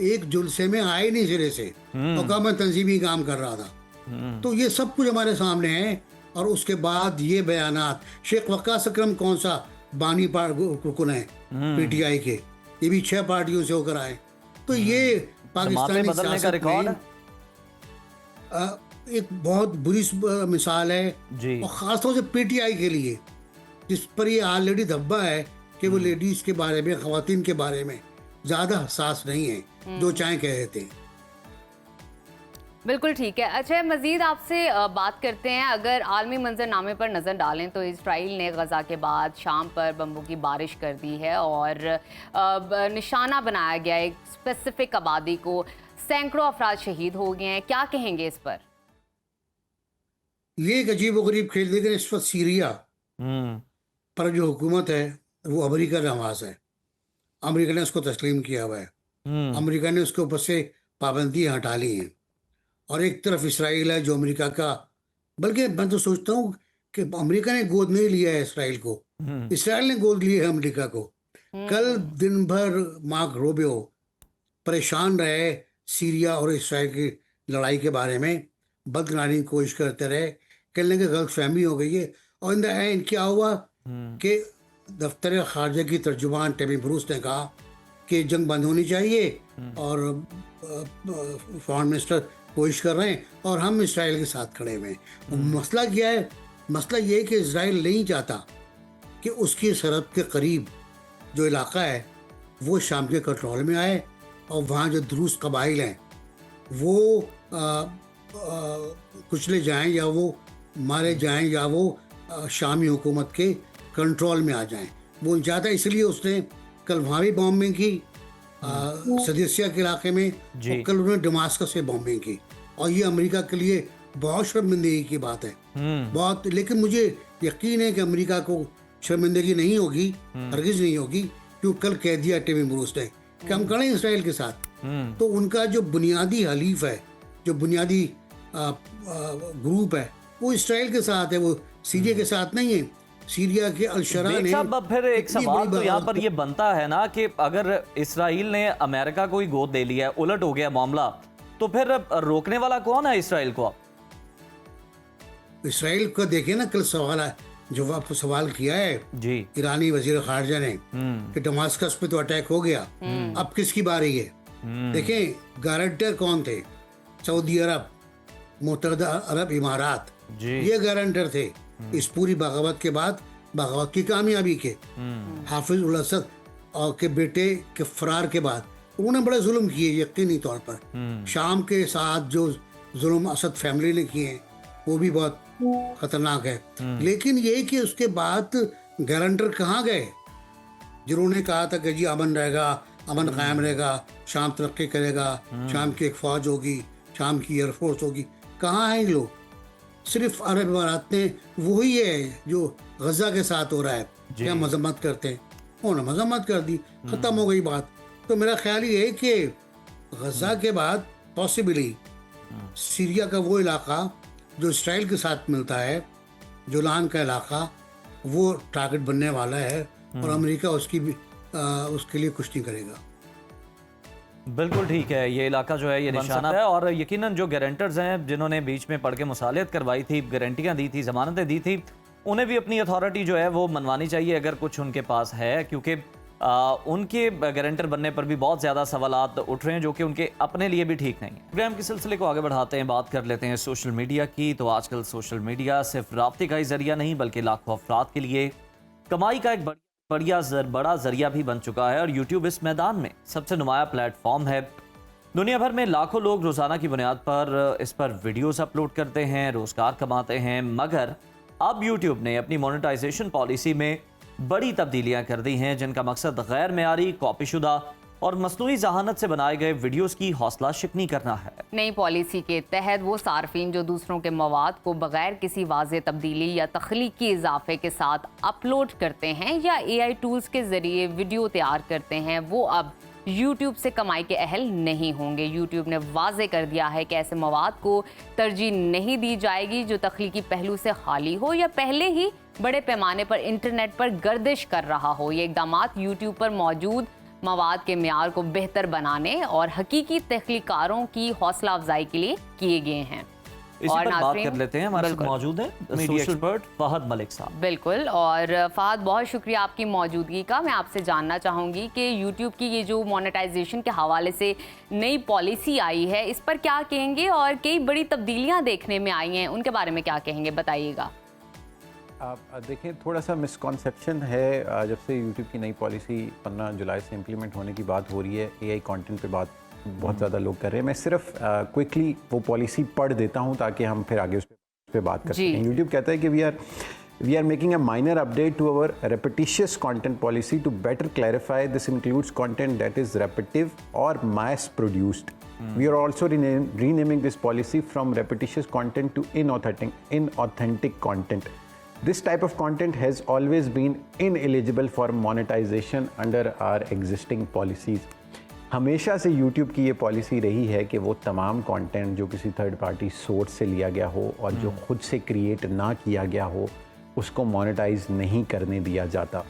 एक जुलसे में आए नहीं सिरे से, तो कहा मैं तंजीमी काम कर रहा था। तो ये सब कुछ हमारे सामने है। और उसके बाद ये बयानात, शेख वकास अकरम कौन सा बानी रुकन है पीटीआई के, ये भी 6 पार्टियों से होकर आए। तो ये पाकिस्तानी सियासत में एक बहुत बुरी मिसाल है, और खासतौर से पीटीआई के लिए, जिस पर ये ऑलरेडी धब्बा है कि वो लेडीज के बारे में, खवातीन के बारे में ज्यादा हसास नहीं है, जो चाहे कह देते हैं। बिल्कुल ठीक है। अच्छा, मजीद आपसे बात करते हैं। अगर आलमी मंजरनामे पर नज़र डालें तो इसराइल ने गज़ा के बाद शाम पर बम्बों की बारिश कर दी है और निशाना बनाया गया एक स्पेसिफिक आबादी को। सैकड़ों अफराद शहीद हो गए हैं। क्या कहेंगे इस पर? ये एक अजीब व गरीब खेल। लेकिन इस वक्त सीरिया पर जो हुकूमत है वो अमेरिका नवाज है। अमेरिका ने उसको तस्लीम किया हुआ है। अमेरिका ने उसके ऊपर से पाबंदियाँ हटा ली हैं। और एक तरफ इसराइल है जो अमेरिका का, बल्कि मैं तो सोचता हूँ कि अमेरिका ने गोद नहीं लिया है इसराइल को, इसराइल ने गोद लिया है अमेरिका को। कल दिन भर मार्क रूबियो परेशान रहे सीरिया और इसराइल की लड़ाई के बारे में, बदनामी की कोशिश करते रहे, कहने के गलतफहमी हो गई है। और इन द एंड क्या हुआ कि दफ्तर खारजा की तर्जुमान टेमी ब्रूस ने कहा कि जंग बंद होनी चाहिए और फॉरेन मिनिस्टर कोशिश कर रहे हैं और हम इसराइल के साथ खड़े हुए हैं। मसला क्या है? मसला ये है कि इसराइल नहीं चाहता कि उसकी सरहद के करीब जो इलाका है वो शाम के कंट्रोल में आए और वहाँ जो द्रूस कबाइल हैं वो कुचले जाएं या वो मारे जाएं या वो शामी हुकूमत के कंट्रोल में आ जाएं। वो नहीं चाहता, इसलिए उसने कल वहाँ भी बॉम्बिंग की सदस्या के इलाके में, और कल उन्होंने दमास्कस से बॉम्बिंग की। और ये अमेरिका के लिए बहुत शर्मिंदगी की बात है, बहुत। लेकिन मुझे यकीन है कि अमेरिका को शर्मिंदगी नहीं होगी, हरगिज नहीं होगी, क्योंकि कल कह दिया टेमी ब्रूस ने कि हम खड़े हैं इसराइल के साथ। तो उनका जो बुनियादी हलीफ है, जो बुनियादी ग्रुप है, वो इसराइल के साथ है, वो सीरिया के साथ नहीं है। सीरिया के अल-शरा ने फिर एक सवाल तो यहाँ पर ये बनता है ना कि अगर इसराइल ने अमेरिका को ही गोद ले लिया है, उलट हो गया मामला, तो फिर रोकने वाला कौन है इसराइल को? इसराइल को देखे ना, कल सवाल किया है जी ईरानी वजीर खारजा ने कि दमास्कस पे तो अटैक हो गया, अब किसकी बारी है? देखें गारंटर कौन थे? सऊदी अरब, मुत्तहिदा अरब इमारात, ये गारंटर थे इस पूरी बगावत के बाद, बगावत की कामयाबी के। हाफिज उल असद और के बेटे के फरार के बाद उन्होंने बड़े जुल्म किए यकीनी तौर पर। शाम के साथ जो जुल्म असद फैमिली ने किए वो भी बहुत खतरनाक है। लेकिन ये कि उसके बाद गारंटर कहाँ गए जिन्होंने कहा था कि जी अमन रहेगा, अमन कायम रहेगा, शाम तरक्की करेगा, शाम की एक फौज होगी, शाम की एयरफोर्स होगी। कहाँ हैं लोग? सिर्फ अरब अमारात ने वही है जो गजा के साथ हो रहा है, क्या मजम्मत करते हैं, उन्होंने मजम्मत कर दी, खत्म हो गई बात। तो मेरा ख्याल ये है कि गजा के बाद पॉसिबली सीरिया का वो इलाका जो इसराइल के साथ मिलता है, जोलान का इलाका, वो टारगेट बनने वाला है और अमेरिका उसके लिए कुछ नहीं करेगा। बिल्कुल ठीक है, ये इलाका जो है ये निशाना है। और यकीनन जो गारंटर्स हैं जिन्होंने बीच में पढ़ के मुसालियत करवाई थी, गारंटियां दी थी, जमानतें दी थी, उन्हें भी अपनी अथॉरिटी जो है वो मनवानी चाहिए अगर कुछ उनके पास है, क्योंकि उनके गारंटर बनने पर भी बहुत ज़्यादा सवालात उठ रहे हैं जो कि उनके अपने लिए भी ठीक नहीं है। प्रोग्राम के सिलसिले को आगे बढ़ाते हैं, बात कर लेते हैं सोशल मीडिया की। तो आजकल सोशल मीडिया सिर्फ राब्ते का ही जरिया नहीं बल्कि लाखों अफराद के लिए कमाई का एक बड़ा जरिया भी बन चुका है और यूट्यूब इस मैदान में सबसे नुमाया प्लेटफॉर्म है। दुनिया भर में लाखों लोग रोजाना की बुनियाद पर इस पर वीडियोस अपलोड करते हैं, रोजगार कमाते हैं, मगर अब यूट्यूब ने अपनी मोनेटाइजेशन पॉलिसी में बड़ी तब्दीलियां कर दी हैं जिनका मकसद गैर मेयारी, कॉपीशुदा और मसनूई जहानत से बनाए गए वीडियोस की हौसला शिकनी करना है। नई पॉलिसी के तहत वो सार्फिन जो दूसरों के मवाद को बगैर किसी वाज़े तब्दीली या तख्लीकी इजाफे के साथ अपलोड करते हैं या AI टूल्स के जरिए वीडियो तैयार करते हैं, वो अब YouTube से कमाई के अहल नहीं होंगे। YouTube ने वाजे कर दिया है कि ऐसे मवाद को तरजीह नहीं दी जाएगी जो तख्लीकी पहलू से खाली हो या पहले ही बड़े पैमाने पर इंटरनेट पर गर्दिश कर रहा हो। ये इक़दामात YouTube पर मौजूद मवाद के मियार को बेहतर बनाने और हकीकी तख्लीकारों की हौसला अफजाई के लिए किए गए हैं। इसी पर बात कर लेते हैं, हमारे साथ मौजूद हैं मीडिया एक्सपर्ट फहद मलिक साहब। बिल्कुल, और फहद बहुत शुक्रिया आपकी मौजूदगी का। मैं आपसे जानना चाहूँगी कि YouTube की ये जो मोनेटाइजेशन के हवाले से नई पॉलिसी आई है, इस पर क्या कहेंगे और कई बड़ी तब्दीलियाँ देखने में आई हैं, उनके बारे में क्या कहेंगे, बताइएगा। आप देखें, थोड़ा सा मिसकॉन्सेप्शन है जब से YouTube की नई पॉलिसी 15 जुलाई से इम्प्लीमेंट होने की बात हो रही है। AI कंटेंट पे बात बहुत ज़्यादा लोग कर रहे हैं। मैं सिर्फ क्विकली वो पॉलिसी पढ़ देता हूँ ताकि हम फिर आगे उस पर बात कर सकें। YouTube कहता है कि we are making a minor update to our repetitious content policy to better clarify this includes content that is repetitive और mass produced. We are also renaming this policy from repetitious content to inauthentic content. This type of content has always been ineligible for monetization under our existing policies. हमेशा से YouTube की ये policy रही है कि वो तमाम कंटेंट जो किसी थर्ड पार्टी सोर्स से लिया गया हो और जो खुद से क्रिएट ना किया गया हो उसको मोनेटाइज नहीं करने दिया जाता।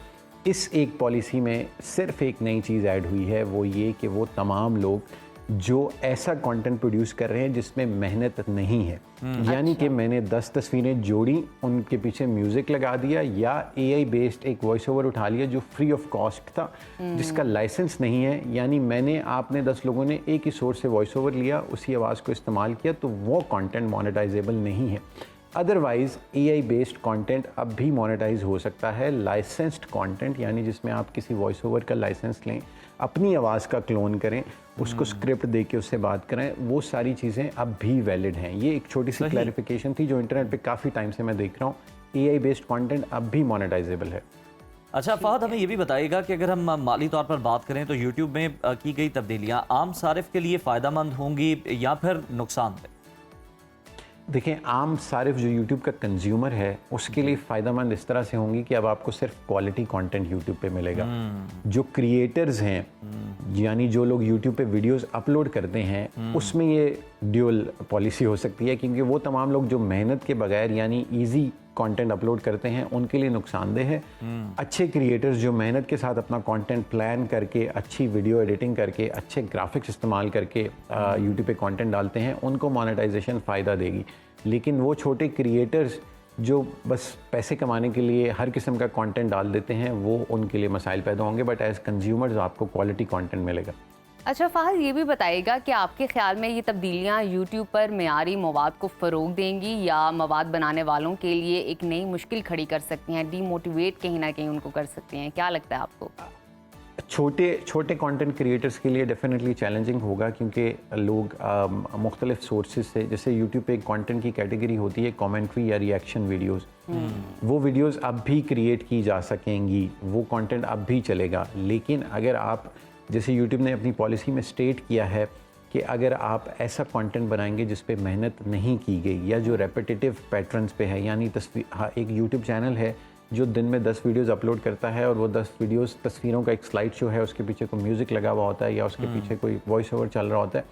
इस एक पॉलिसी में सिर्फ एक नई चीज़ ऐड हुई है, वो ये कि वो तमाम लोग जो ऐसा कंटेंट प्रोड्यूस कर रहे हैं जिसमें मेहनत नहीं है, यानी कि मैंने 10 तस्वीरें जोड़ी, उनके पीछे म्यूज़िक लगा दिया या AI बेस्ड एक वॉइस ओवर उठा लिया जो फ्री ऑफ कॉस्ट था, जिसका लाइसेंस नहीं है, यानी आपने 10 लोगों ने एक ही सोर्स से वॉइस ओवर लिया, उसी आवाज़ को इस्तेमाल किया, तो वो कंटेंट मोनेटाइजेबल नहीं है। अदरवाइज़ AI बेस्ड कंटेंट अब भी मोनेटाइज हो सकता है। लाइसेंस्ड कंटेंट यानी जिसमें आप किसी वॉइस ओवर का लाइसेंस लें, अपनी आवाज़ का क्लोन करें, उसको स्क्रिप्ट दे के उससे बात करें, वो सारी चीज़ें अब भी वैलिड हैं। ये एक छोटी सी क्लैरिफिकेशन थी जो इंटरनेट पे काफ़ी टाइम से मैं देख रहा हूँ। AI बेस्ड कंटेंट अब भी मोनेटाइजेबल है। अच्छा फहद, हमें ये भी बताइएगा कि अगर हम माली तौर पर बात करें तो YouTube में की गई तब्दीलियाँ आम सारिफ के लिए फ़ायदेमंद होंगी या फिर नुकसानदेह? देखें, आम सारिफ जो YouTube का कंज्यूमर है उसके लिए फ़ायदेमंद इस तरह से होंगी कि अब आपको सिर्फ क्वालिटी कंटेंट YouTube पे मिलेगा। जो क्रिएटर्स हैं यानी जो लोग YouTube पे वीडियोस अपलोड करते हैं उसमें ये ड्यूअल पॉलिसी हो सकती है, क्योंकि वो तमाम लोग जो मेहनत के बगैर यानी इजी कंटेंट अपलोड करते हैं उनके लिए नुकसानदेह है। अच्छे क्रिएटर्स जो मेहनत के साथ अपना कंटेंट प्लान करके, अच्छी वीडियो एडिटिंग करके, अच्छे ग्राफिक्स इस्तेमाल करके यूट्यूब पे कंटेंट डालते हैं, उनको मोनेटाइजेशन फ़ायदा देगी। लेकिन वो छोटे क्रिएटर्स जो बस पैसे कमाने के लिए हर किस्म का कंटेंट डाल देते हैं, वो उनके लिए मसाइल पैदा होंगे। बट एज कंज्यूमर्स आपको क्वालिटी कंटेंट मिलेगा। अच्छा फहद, ये भी बताइएगा कि आपके ख्याल में ये तब्दीलियाँ YouTube पर मेयारी मवाद को फ़रोग देंगी या मवाद बनाने वालों के लिए एक नई मुश्किल खड़ी कर सकती हैं, डीमोटिवेट कहीं ना कहीं उनको कर सकती हैं? क्या लगता है आपको? छोटे कंटेंट क्रिएटर्स के लिए डेफिनेटली चैलेंजिंग होगा, क्योंकि लोग मुख्तलिफ सोर्सेज से, जैसे यूट्यूब पे एक कंटेंट की कैटेगरी होती है कमेंट्री या रिएक्शन वीडियोस, वो वीडियोस अब भी क्रिएट की जा सकेंगी, वो कंटेंट अब भी चलेगा। लेकिन अगर आप, जैसे यूट्यूब ने अपनी पॉलिसी में स्टेट किया है कि अगर आप ऐसा कंटेंट बनाएंगे जिस पे मेहनत नहीं की गई या जो रेपिटेटिव पैटर्न्स पे है, यानी एक यूट्यूब चैनल है जो दिन में 10 वीडियोस अपलोड करता है और वो 10 वीडियोस तस्वीरों का एक स्लाइड शो है, उसके पीछे कोई म्यूज़िक लगा हुआ होता है या उसके पीछे कोई वॉइस ओवर चल रहा होता है,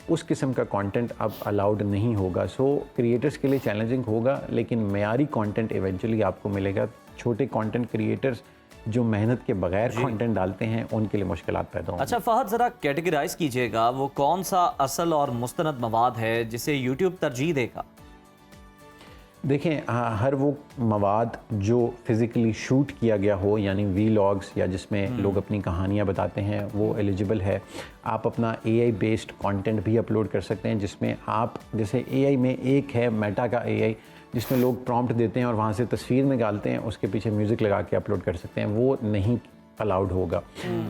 उस किस्म का कंटेंट अब अलाउड नहीं होगा। सो क्रिएटर्स के लिए चैलेंजिंग होगा, लेकिन मेयारी कंटेंट इवेंचुअली आपको मिलेगा। छोटे कंटेंट क्रिएटर्स जो मेहनत के बगैर कंटेंट डालते हैं उनके लिए मुश्किलात पैदा होंगी। अच्छा फहद, ज़रा कैटेगराइज कीजिएगा वो कौन सा असल और मुस्तनद मवाद है जिसे यूट्यूब तरजीह देगा? देखें, हर वो मवाद जो फिज़िकली शूट किया गया हो, यानी वीलॉग्स या जिसमें लोग अपनी कहानियाँ बताते हैं, वो एलिजिबल है। आप अपना AI बेस्ड कंटेंट भी अपलोड कर सकते हैं, जिसमें आप, जैसे AI में एक है मेटा का AI, जिसमें लोग प्रॉम्प्ट देते हैं और वहाँ से तस्वीर निकालते हैं, उसके पीछे म्यूज़िक लगा के अपलोड कर सकते हैं, वो नहीं अलाउड होगा।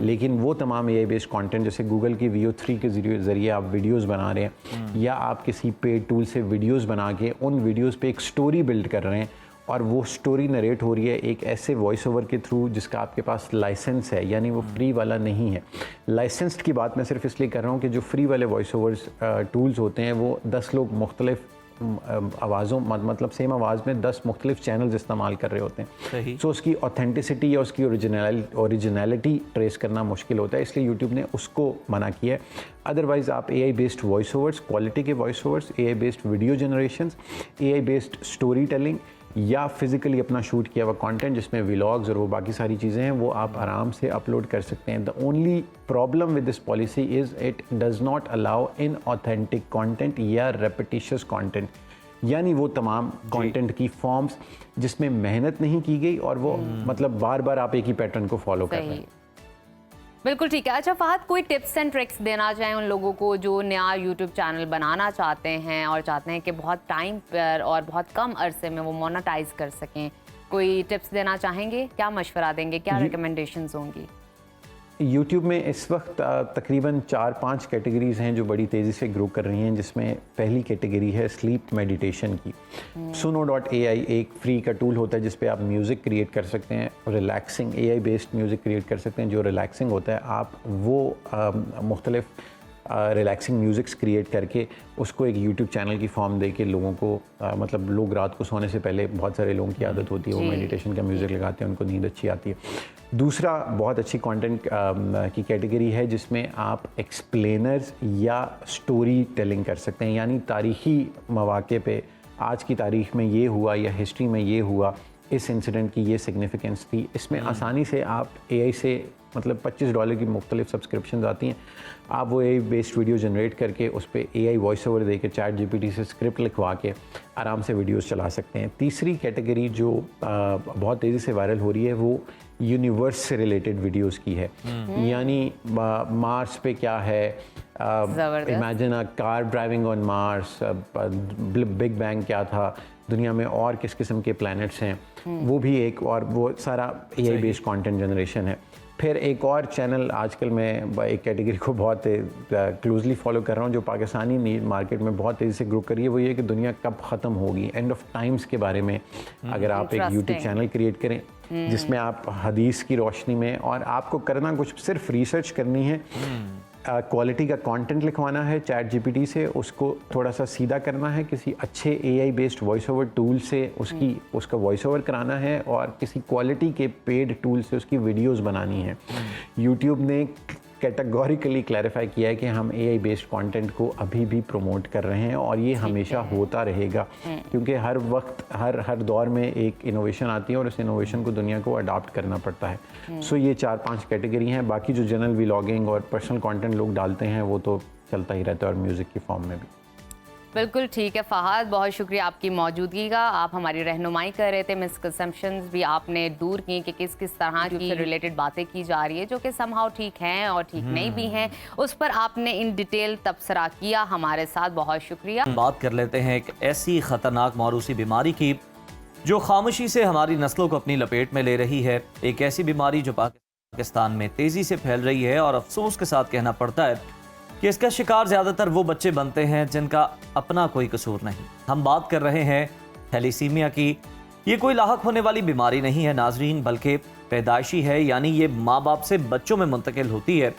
लेकिन वो तमाम AI बेस्ड कंटेंट, जैसे गूगल की VO3 के ज़रिए आप वीडियोस बना रहे हैं या आप किसी पेड टूल से वीडियोस बना के उन वीडियोस पे एक स्टोरी बिल्ड कर रहे हैं और वो स्टोरी नरेट हो रही है एक ऐसे वॉइस ओवर के थ्रू जिसका आपके पास लाइसेंस है, यानी वो फ्री वाला नहीं है। लाइसेंस्ड की बात मैं सिर्फ इसलिए कर रहा हूँ कि जो फ्री वाले वॉइस ओवर्स टूल्स होते हैं वो 10 लोग मुख्तलिफ आवाज़ों, मतलब सेम आवाज़ में 10 मुख्तलिफ चैनल्स इस्तेमाल कर रहे होते हैं, तो उसकी ऑथेंटिसिटी या उसकी ओरिजिनलिटी ट्रेस करना मुश्किल होता है, इसलिए यूट्यूब ने उसको मना किया है। अदरवाइज़ आप AI based voice overs, quality के voice overs, AI based video generations, AI based story telling या फिज़िकली अपना शूट किया हुआ कंटेंट जिसमें व्लॉग्स और वो बाकी सारी चीज़ें हैं, वो आप आराम से अपलोड कर सकते हैं। The only problem with this policy is it does not allow inauthentic content या रेपिटिशियस कंटेंट, यानी वो तमाम कंटेंट की फॉर्म्स जिसमें मेहनत नहीं की गई और वो मतलब बार बार आप एक ही पैटर्न को फॉलो कर रहे हैं। बिल्कुल ठीक है। अच्छा फहद, कोई टिप्स एंड ट्रिक्स देना चाहें उन लोगों को जो नया यूट्यूब चैनल बनाना चाहते हैं और चाहते हैं कि बहुत टाइम पर और बहुत कम अरसे में वो मोनेटाइज कर सकें, कोई टिप्स देना चाहेंगे? क्या मशवरा देंगे, क्या रिकमेंडेशंस होंगी? यूट्यूब में इस वक्त तकरीबन 4-5 कैटेगरीज़ हैं जो बड़ी तेज़ी से ग्रो कर रही हैं, जिसमें पहली कैटेगरी है स्लीप मेडिटेशन की। suno.ai एक फ्री का टूल होता है जिस पे आप म्यूज़िक क्रिएट कर सकते हैं, relaxing AI based music create कर सकते हैं जो रिलैक्सिंग होता है। आप वो मुख्तलिफ रिलैक्सिंग म्यूज़िक्स क्रिएट करके उसको एक यूट्यूब चैनल की फॉर्म दे के लोगों को मतलब लोग रात को सोने से पहले, बहुत सारे लोगों की आदत होती है वो मेडिटेशन का म्यूज़िक लगाते हैं, उनको नींद अच्छी आती है। दूसरा बहुत अच्छी कंटेंट की कैटेगरी है जिसमें आप एक्सप्लेनर्स या स्टोरी टेलिंग कर सकते हैं, यानी तारीख़ी मौक़े पे आज की तारीख़ में ये हुआ या हिस्ट्री में ये हुआ, इस इंसिडेंट की ये सिग्निफिकेंस थी। इसमें आसानी से आप AI से मतलब $25 की मुख्तलिफ सब्सक्रिप्शन आती हैं, आप वो AI बेस्ड वीडियो जनरेट करके उस पर AI वॉइस ओवर दे के ChatGPT से स्क्रिप्ट लिखवा के आराम से वीडियोस चला सकते हैं। तीसरी कैटेगरी जो बहुत तेज़ी से वायरल हो रही है वो यूनिवर्स से रिलेटेड वीडियोस की है, यानी मार्स पे क्या है, imagine a car driving on Mars, big bang क्या था, दुनिया में और किस किस्म के प्लैनेट्स हैं, वो भी एक, और वो सारा AI बेस्ड कंटेंट जनरेशन है। फिर एक और चैनल आजकल मैं एक कैटेगरी को बहुत क्लोजली फॉलो कर रहा हूँ जो पाकिस्तानी मार्केट में बहुत तेज़ी से ग्रो कर रही है, वो ये कि दुनिया कब ख़त्म होगी, एंड ऑफ टाइम्स के बारे में अगर आप एक यूट्यूब चैनल क्रिएट करें जिसमें आप हदीस की रोशनी में, और आपको करना कुछ सिर्फ रिसर्च करनी है, क्वालिटी का कंटेंट लिखवाना है ChatGPT से, उसको थोड़ा सा सीधा करना है, किसी अच्छे AI based voice over tool से उसका वॉइस ओवर कराना है और किसी क्वालिटी के पेड टूल से उसकी वीडियोस बनानी है। यूट्यूब ने कैटेगोरिकली क्लैरिफाई किया है कि हम AI बेस्ड कंटेंट को अभी भी प्रमोट कर रहे हैं और ये हमेशा होता रहेगा, क्योंकि हर वक्त हर दौर में एक इनोवेशन आती है और उस इनोवेशन को दुनिया को अडॉप्ट करना पड़ता है। सो ये 4-5 कैटेगरी हैं, बाकी जो जनरल व्लॉगिंग और पर्सनल कंटेंट लोग डालते हैं वो तो चलता ही रहता है, और म्यूज़िक की फॉर्म में भी। बिल्कुल ठीक है फहद, बहुत शुक्रिया आपकी मौजूदगी का। आप हमारी रहनुमाई कर रहे थे, मिसकंसेप्शंस भी आपने दूर की कि किस किस तरह की रिलेटेड बातें की जा रही है जो कि समहाउ ठीक हैं और ठीक नहीं भी हैं, उस पर आपने इन डिटेल तबसरा किया हमारे साथ, बहुत शुक्रिया। बात कर लेते हैं एक ऐसी खतरनाक मौरूसी बीमारी की जो खामोशी से हमारी नस्लों को अपनी लपेट में ले रही है, एक ऐसी बीमारी जो पाकिस्तान में तेजी से फैल रही है और अफसोस के साथ कहना पड़ता है कि इसका शिकार ज्यादातर वो बच्चे बनते हैं जिनका अपना कोई कसूर नहीं। हम बात कर रहे हैं थैलेसीमिया की। ये कोई लाहक होने वाली बीमारी नहीं है नाजरीन, बल्कि पैदाइशी है, यानी ये माँ बाप से बच्चों में मुंतकिल होती है।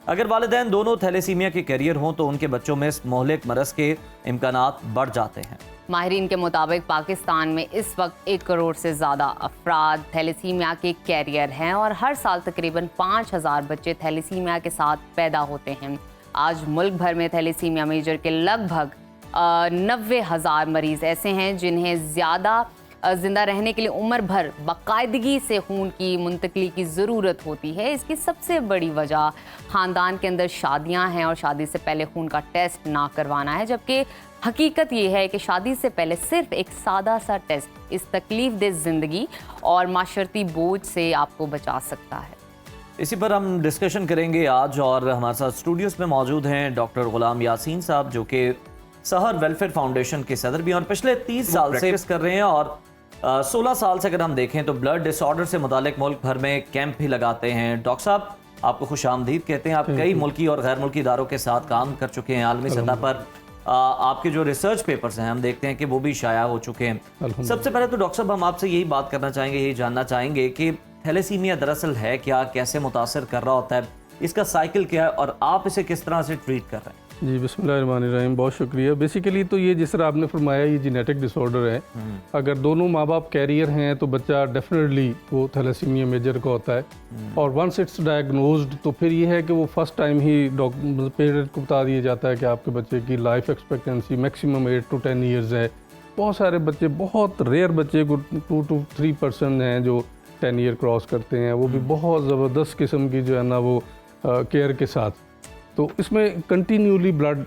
अगर वालिदैन दोनों थैलेसीमिया के कैरियर हों तो उनके बच्चों में इस मोहलिक मरज के इम्कानात बढ़ जाते हैं। माहिरीन के मुताबिक पाकिस्तान में इस वक्त 1 करोड़ से ज़्यादा अफराद थैलेसीमिया के कैरियर हैं और हर साल तकरीबन 5000 बच्चे थैलेसीमिया के साथ पैदा होते हैं। आज मुल्क भर में थैलेसीमिया मेजर के लगभग 90,000 मरीज़ ऐसे हैं जिन्हें ज़्यादा जिंदा रहने के लिए उम्र भर बाकायदगी से खून की मुंतकली की ज़रूरत होती है। इसकी सबसे बड़ी वजह ख़ानदान के अंदर शादियां हैं और शादी से पहले खून का टेस्ट ना करवाना है, जबकि हकीकत ये है कि शादी से पहले सिर्फ एक सादा सा टेस्ट इस तकलीफ दे ज़िंदगी और माशरती बोझ से आपको बचा सकता है। इसी पर हम डिस्कशन करेंगे आज, और हमारे साथ स्टूडियोज़ में मौजूद हैं डॉक्टर गुलाम यासीन साहब, जो कि सहर वेलफेयर फाउंडेशन के सदर भी हैं और पिछले 30 साल से प्रैक्टिस कर रहे हैं। और 16 साल से अगर हम देखें तो ब्लड डिसऑर्डर से मुतालिक मुल्क भर में कैंप भी लगाते हैं। डॉक्टर साहब, आपको खुशामदीद कहते हैं। आप कई मुल्की और गैर मुल्की इदारों के साथ काम कर चुके हैं आलमी सतह पर। आपके जो रिसर्च पेपर्स हैं हम देखते हैं कि वो भी शाया हो चुके हैं। सबसे पहले तो डॉक्टर साहब हम आपसे यही बात करना चाहेंगे, यही जानना चाहेंगे कि थैलेसीमिया दरअसल है क्या, कैसे मुतासर कर रहा होता है, इसका साइकिल क्या है और आप इसे किस तरह से ट्रीट कर रहे हैं? जी बिस्मिल्लाहिर्रहमानिर्रहीम, बहुत शुक्रिया। बेसिकली तो ये जिस तरह आपने फरमाया ये जेनेटिक डिसऑर्डर है। अगर दोनों माँ बाप कैरियर हैं तो बच्चा डेफिनेटली वो थैलेसीमिया मेजर का होता है। और वंस इट्स डायग्नोज्ड तो फिर ये है कि वो फर्स्ट टाइम ही पेरेंट को बता दिया जाता है कि आपके बच्चे की life expectancy maximum 8 to 10 years है। बहुत सारे बच्चे, बहुत रेयर बच्चे को 2 to 3% हैं जो 10 ईयर क्रॉस करते हैं, वो भी बहुत ज़बरदस्त किस्म की जो है ना वो केयर के साथ। तो इसमें कंटिन्यूली ब्लड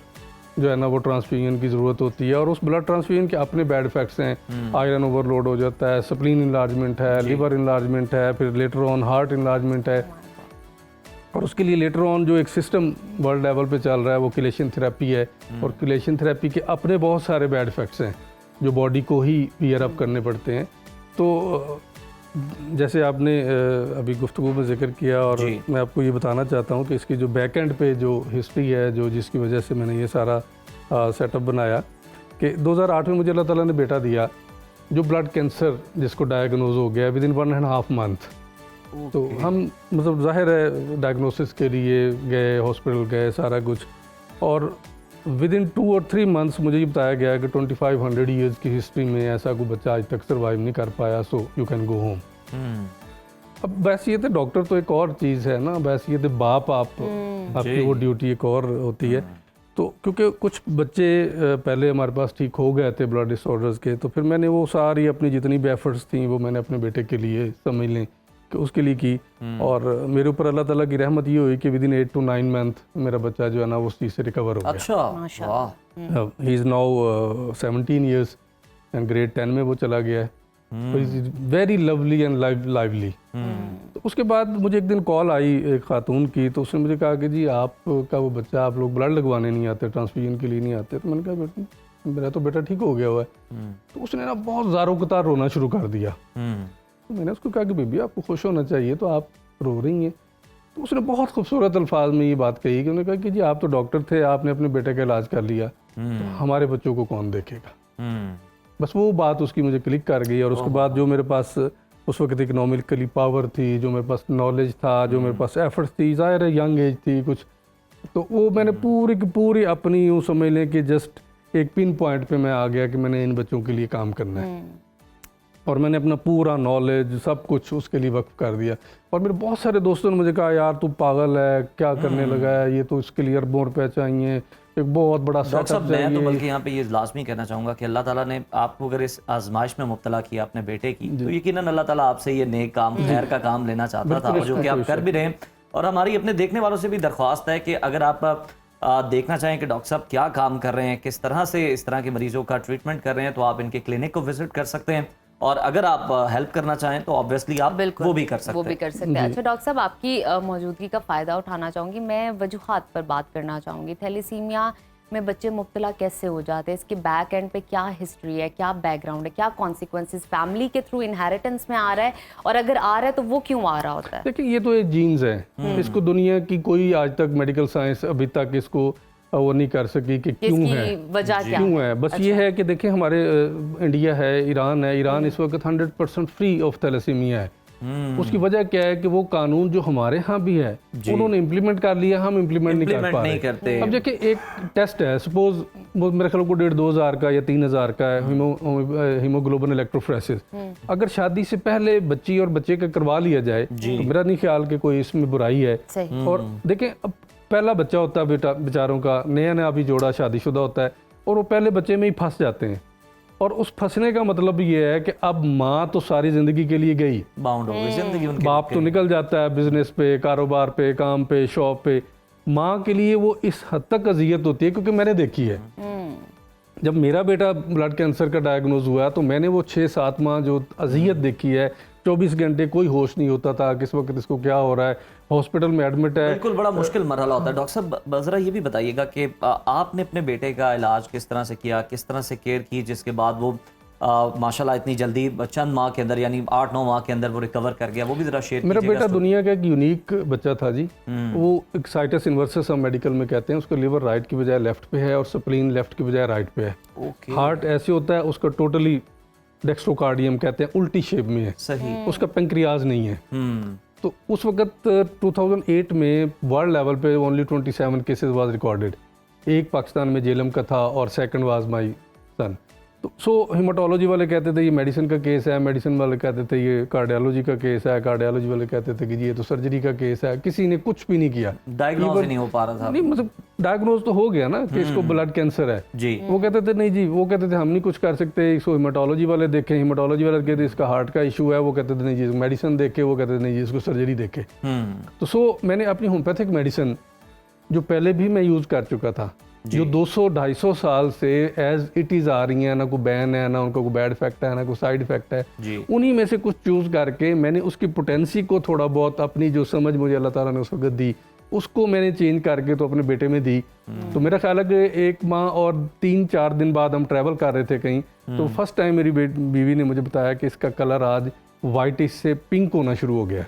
जो है ना वो ट्रांसफ्यूजन की ज़रूरत होती है और उस ब्लड ट्रांसफ्यूजन के अपने बैड इफेक्ट्स हैं। आयरन ओवरलोड हो जाता है, स्प्लीन इनलार्जमेंट है, लिवर इनलार्जमेंट है, फिर लेटर ऑन हार्ट इनलार्जमेंट है। और उसके लिए लेटर ऑन जो एक सिस्टम वर्ल्ड लेवल पे चल रहा है वो किलेशन थेरेपी है। और किलेशन थेरेपी के अपने बहुत सारे बैड इफेक्ट्स हैं जो बॉडी को ही बियर अप करने पड़ते हैं। तो जैसे आपने अभी गुफ्तगू में जिक्र किया और मैं आपको ये बताना चाहता हूँ कि इसकी जो बैक एंड पे जो हिस्ट्री है, जो जिसकी वजह से मैंने ये सारा सेटअप बनाया कि 2008 में मुझे अल्लाह ताला ने बेटा दिया जो ब्लड कैंसर जिसको डायग्नोज हो गया विद इन 1.5 मंथ। तो हम मतलब जाहिर है डायग्नोसिस के लिए गए, हॉस्पिटल गए, सारा कुछ, और विद इन 2 or 3 मंथ्स मुझे ये बताया गया कि 2500 ईयर्स की हिस्ट्री में ऐसा कोई बच्चा आज तक सर्वाइव नहीं कर पाया, so you can go home. अब वैसियत डॉक्टर तो एक और चीज़ है ना, वैसियत बाप आपकी वो ड्यूटी एक और होती है। तो क्योंकि कुछ बच्चे पहले हमारे पास ठीक हो गए थे ब्लड डिसऑर्डर्स के, तो फिर मैंने वो सारी अपनी जितनी भी एफर्ट्स थी वो मैंने अपने बेटे के लिए समझ लें कि उसके लिए की। और मेरे ऊपर अल्लाह ताला की रहमत ये हुई कि विद इन 8 to 9 मंथ मेरा बच्चा जो है ना वो उस चीज़ से रिकवर हो गया। अच्छा, he is now 17 years and grade 10 में वो चला गया है। Very lovely and lively. तो उसके बाद मुझे एक दिन कॉल आई एक खातून की, तो उसने मुझे कहा कि जी आपका वो बच्चा, आप लोग ब्लड लगवाने नहीं आते, ट्रांसफ्यूजन के लिए नहीं आते। तो मैंने कहा बेटा मेरा तो बेटा ठीक हो गया हुआ है। तो उसने ना बहुत ज़ारो कतार रोना शुरू कर दिया। तो मैंने उसको कहा कि बेबी आपको खुश होना चाहिए, तो आप रो रही हैं। तो उसने बहुत खूबसूरत अल्फाज में ये बात कही कि उन्होंने कहा कि जी आप तो डॉक्टर थे, आपने अपने बेटे का इलाज कर लिया, तो हमारे बच्चों को कौन देखेगा। बस वो बात उसकी मुझे क्लिक कर गई। और उसके बाद जो मेरे पास उस वक्त इकोनॉमिकली पावर थी, जो मेरे पास नॉलेज था, जो मेरे पास एफर्ट्स थी, ज़ाहिर है यंग एज थी कुछ, तो वो मैंने पूरी की पूरी अपनी यूँ समझ लें कि जस्ट एक पिन पॉइंट पे मैं आ गया कि मैंने इन बच्चों के लिए काम करना है। और मैंने अपना पूरा नॉलेज सब कुछ उसके लिए वक्फ कर दिया। और मेरे बहुत सारे दोस्तों ने मुझे कहा यार तू पागल है, क्या करने लगा है, ये तो इसके लिए अरबों रुपए चाहिए, एक बहुत बड़ा सेटअप चाहिए। मैं तो बल्कि यहाँ पे ये लाजमी कहना चाहूँगा कि अल्लाह ताला ने आपको अगर इस आजमाइश में मुब्तला किया अपने बेटे की, तो यकीनन अल्लाह ताला आपसे ये नेक काम, खैर का काम लेना चाहता था, जो कि आप कर भी रहे हैं। और हमारी अपने देखने वालों से भी दरख्वास्त है कि अगर आप देखना चाहें कि डॉक्टर साहब क्या काम कर रहे हैं, किस तरह से इस तरह के मरीजों का ट्रीटमेंट कर रहे हैं, तो आप इनके क्लिनिक को विजिट कर सकते हैं। और अगर आप हेल्प करना चाहें तो ऑब्वियसली आप वो भी कर सकते हैं। अच्छा डॉक्टर साहब, आपकी मौजूदगी का फ़ायदा उठाना चाहूँगी, मैं वजूहात पर बात करना चाहूँगी। थैलेसीमिया में बच्चे मुब्तला कैसे हो जाते हैं? इसके बैक एंड पे क्या हिस्ट्री है, क्या बैकग्राउंड है, क्या कॉन्सिक्वेंसेस फैमिली के थ्रू इनहेरिटेंस में आ रहा है, और अगर आ रहा है तो वो क्यों आ रहा होता है? देखिए ये तो एक जीन्स है, इसको दुनिया की कोई आज तक मेडिकल साइंस अभी तक इसको वो नहीं कर सकी कि क्यों है, वजह क्या क्यों है। बस ये है कि देखिए हमारे इंडिया है, ईरान इस वक्त 100% फ्री ऑफ थैलेसीमिया है। उसकी वजह क्या है कि वो कानून जो हमारे यहाँ भी है उन्होंने इम्प्लीमेंट कर लिया, हम इम्प्लीमेंट नहीं कर पा रहे। अब देखिए एक टेस्ट है, सपोज वो मेरे ख्याल को 1,500 का या 3,000 का है, हीमोग्लोबिन इलेक्ट्रोफोरेसिस। अगर शादी से पहले बच्ची और बच्चे का करवा लिया जाए तो मेरा नहीं ख्याल कि कोई इसमें बुराई है। और देखें अब पहला बच्चा होता है बेटा बेचारों का, नया नया अभी जोड़ा शादीशुदा होता है, और वो पहले बच्चे में ही फंस जाते हैं। और उस फंसने का मतलब ये है कि अब माँ तो सारी जिंदगी के लिए गई, बाउंड हो गई जिंदगी उनकी, बाप तो निकल जाता है बिजनेस पे, कारोबार पे, काम पे, शॉप पे। माँ के लिए वो इस हद तक अजियत होती है, क्योंकि मैंने देखी है जब मेरा बेटा ब्लड कैंसर का डायग्नोज हुआ तो मैंने वो 6-7 माह जो अजियत देखी है, 24 घंटे कोई होश नहीं होता था किस वक्त इसको क्या हो रहा है, हॉस्पिटल में एडमिट है। बिल्कुल बड़ा मुश्किल मरहला होता है। डॉक्टर साहब ज़रा ये भी बताइएगा कि आपने अपने बेटे का इलाज किस तरह से किया, किस तरह से केयर की, जिसके बाद वो माशाल्लाह इतनी जल्दी चंद माह के अंदर यानी 8-9 माह के अंदर वो रिकवर कर गया, वो भी जरा शेयर कीजिएगा। मेरा बेटा दुनिया का एक यूनिक बच्चा था जी। वो एक साइटस इनवर्सस हम मेडिकल में कहते हैं, उसका लिवर राइट की बजाय लेफ्ट पे है और स्प्लीन लेफ्ट की बजाय राइट पे है। हार्ट ऐसे होता है उसका टोटली डेक्स्ट्रोकार्डियम कहते हैं, उल्टी शेप में है, सही। उसका पेंक्रियाज नहीं है। तो उस वक्त 2008 में वर्ल्ड लेवल पे ओनली 27 केसेस वाज रिकॉर्डेड। एक पाकिस्तान में जेलम का था और सेकंड वाज माय सन। तो सो हेमाटोलॉजी वाले कहते थे ये मेडिसिन का केस है, मेडिसिन वाले कहते थे ये कार्डियोलॉजी का केस है, कार्डियोलॉजी वाले कहते थे कि जी ये तो सर्जरी का केस है। किसी ने कुछ भी नहीं किया, डायग्नोज नहीं हो पा रहा था। नहीं मतलब डायग्नोज तो हो गया ना कि इसको ब्लड कैंसर है जी। वो कहते थे नहीं जी, वो कहते थे हम नहीं कुछ कर सकते, इसको हेमाटोलॉजी वाले देखे, हेमाटोलॉजी वाले कहते इसका हार्ट का इशू है, वो कहते थे नहीं जी मेडिसिन देखे, वो कहते थे नहीं जी इसको सर्जरी देखे। तो सो मैंने अपनी होम्योपैथिक मेडिसिन जो पहले भी मैं यूज़ कर चुका था, जो 200-250 साल से एज इट इज़ आ रही हैं, ना कोई बैन है, ना उनको कोई बैड इफेक्ट है, ना कोई साइड इफेक्ट है, उन्हीं में से कुछ चूज़ करके मैंने उसकी पोटेंसी को थोड़ा बहुत अपनी जो समझ मुझे अल्लाह ताला ने उस वक्त दी उसको मैंने चेंज करके तो अपने बेटे में दी। तो मेरा ख्याल है कि 1 माह और 3-4 दिन बाद हम ट्रैवल कर रहे थे कहीं, तो फर्स्ट टाइम मेरी बीवी ने मुझे बताया कि इसका कलर आज वाइटिश से पिंक होना शुरू हो गया,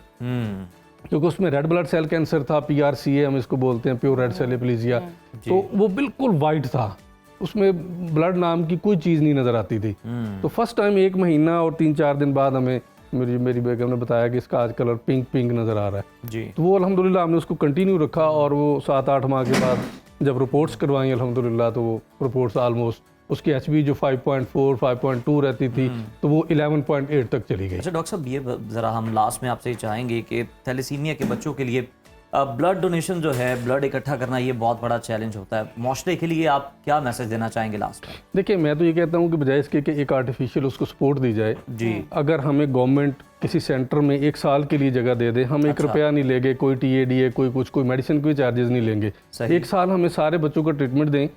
क्योंकि उसमें रेड ब्लड सेल कैंसर था, PRCA हम इसको बोलते हैं, प्योर रेड सेल एप्लीजिया। तो वो बिल्कुल वाइट था, उसमें ब्लड नाम की कोई चीज़ नहीं नज़र आती थी। तो फर्स्ट टाइम 1 महीना और 3-4 दिन बाद हमें मेरी बेगम ने बताया कि इसका आज कलर पिंक नज़र आ रहा है जी। तो वो अल्हम्दुलिल्लाह हमने उसको कंटिन्यू रखा, और वो 7-8 माह के बाद जब रिपोर्ट्स करवाई अल्हम्दुलिल्लाह तो वो रिपोर्ट्स आलमोस्ट उसकी HB जो 5.4 5.2 रहती थी तो वो 11.8 तक चली गई। अच्छा डॉक्टर साहब ये ज़रा हम लास्ट में आपसे ही चाहेंगे कि थैलेसीमिया के बच्चों के लिए ब्लड डोनेशन जो है, ब्लड इकट्ठा करना, ये बहुत बड़ा चैलेंज होता है। माशरे के लिए आप क्या मैसेज देना चाहेंगे लास्ट में? देखिए मैं तो ये कहता हूँ कि बजाय इसके कि एक आर्टिफिशियल उसको सपोर्ट दी जाए जी, अगर हमें गवर्नमेंट किसी सेंटर में 1 साल के लिए जगह दे दे, हम 1 रुपया नहीं लेंगे, कोई TADA कोई मेडिसिन कोई चार्जेस नहीं लेंगे, 1 साल हमें सारे बच्चों को ट्रीटमेंट दें।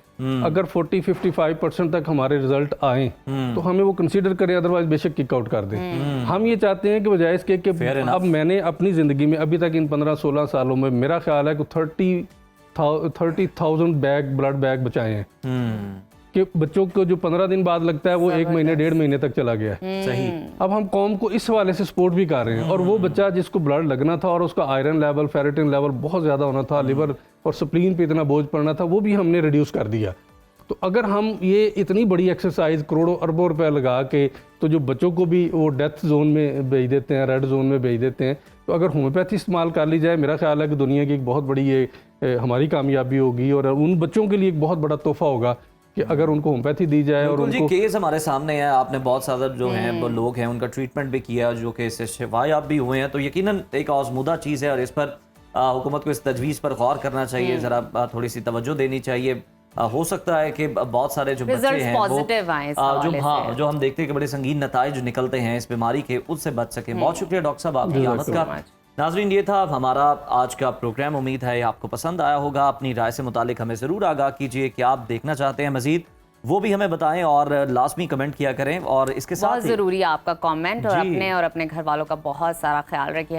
अगर 40-55% तक हमारे रिजल्ट आए तो हमें वो कंसीडर करें, अदरवाइज बेशक किक आउट कर दें। हम ये चाहते हैं कि बजाय इसके कि अब मैंने अपनी ज़िंदगी में अभी तक इन 15-16 सालों में मेरा ख्याल है कि 30,000 ब्लड बैग बचाए हैं, कि बच्चों को जो 15 दिन बाद लगता है वो 1 महीने 1.5 महीने तक चला गया है। सही। अब हम कौम को इस हवाले से सपोर्ट भी कर रहे हैं, और वो बच्चा जिसको ब्लड लगना था और उसका आयरन लेवल, फेरेटिन लेवल बहुत ज़्यादा होना था, लिवर और स्प्लीन पे इतना बोझ पड़ना था, वो भी हमने रिड्यूस कर दिया। तो अगर हम ये इतनी बड़ी एक्सरसाइज करोड़ों अरबों रुपए लगा के तो जो बच्चों को भी वो डेथ जोन में भेज देते हैं, रेड जोन में भेज देते हैं, तो अगर होम्योपैथी इस्तेमाल कर ली जाए, मेरा ख्याल है कि दुनिया की एक बहुत बड़ी ये हमारी कामयाबी होगी, और उन बच्चों के लिए एक बहुत बड़ा तोहफा होगा कि अगर उनको होम्योपैथी दी जाए। और उनको केस हमारे सामने है, आपने बहुत सारे जो हैं वो लोग हैं उनका ट्रीटमेंट भी किया जो कि इससे शिफायाब भी हुए हैं, तो यकीनन एक आज़मूदा चीज़ है, और इस पर हुकूमत को इस तजवीज़ पर गौर करना चाहिए, ज़रा थोड़ी सी तवज्जो देनी चाहिए। हो सकता है कि बहुत सारे जो बच्चे हैं वो जो हम देखते हैं कि बड़े संगीन नताइज निकलते हैं इस बीमारी के, उससे बच सके। बहुत शुक्रिया डॉक्टर साहब आपकी आमद का। नाजरीन ये था हमारा आज का प्रोग्राम, उम्मीद है आपको पसंद आया होगा। अपनी राय से मुतालिक हमें ज़रूर आगाह कीजिए कि आप देखना चाहते हैं मजीद, वो भी हमें बताएं और लाजमी कमेंट किया करें। और इसके साथ बहुत ज़रूरी है आपका कमेंट, और अपने घर वालों का बहुत सारा ख्याल रखिए।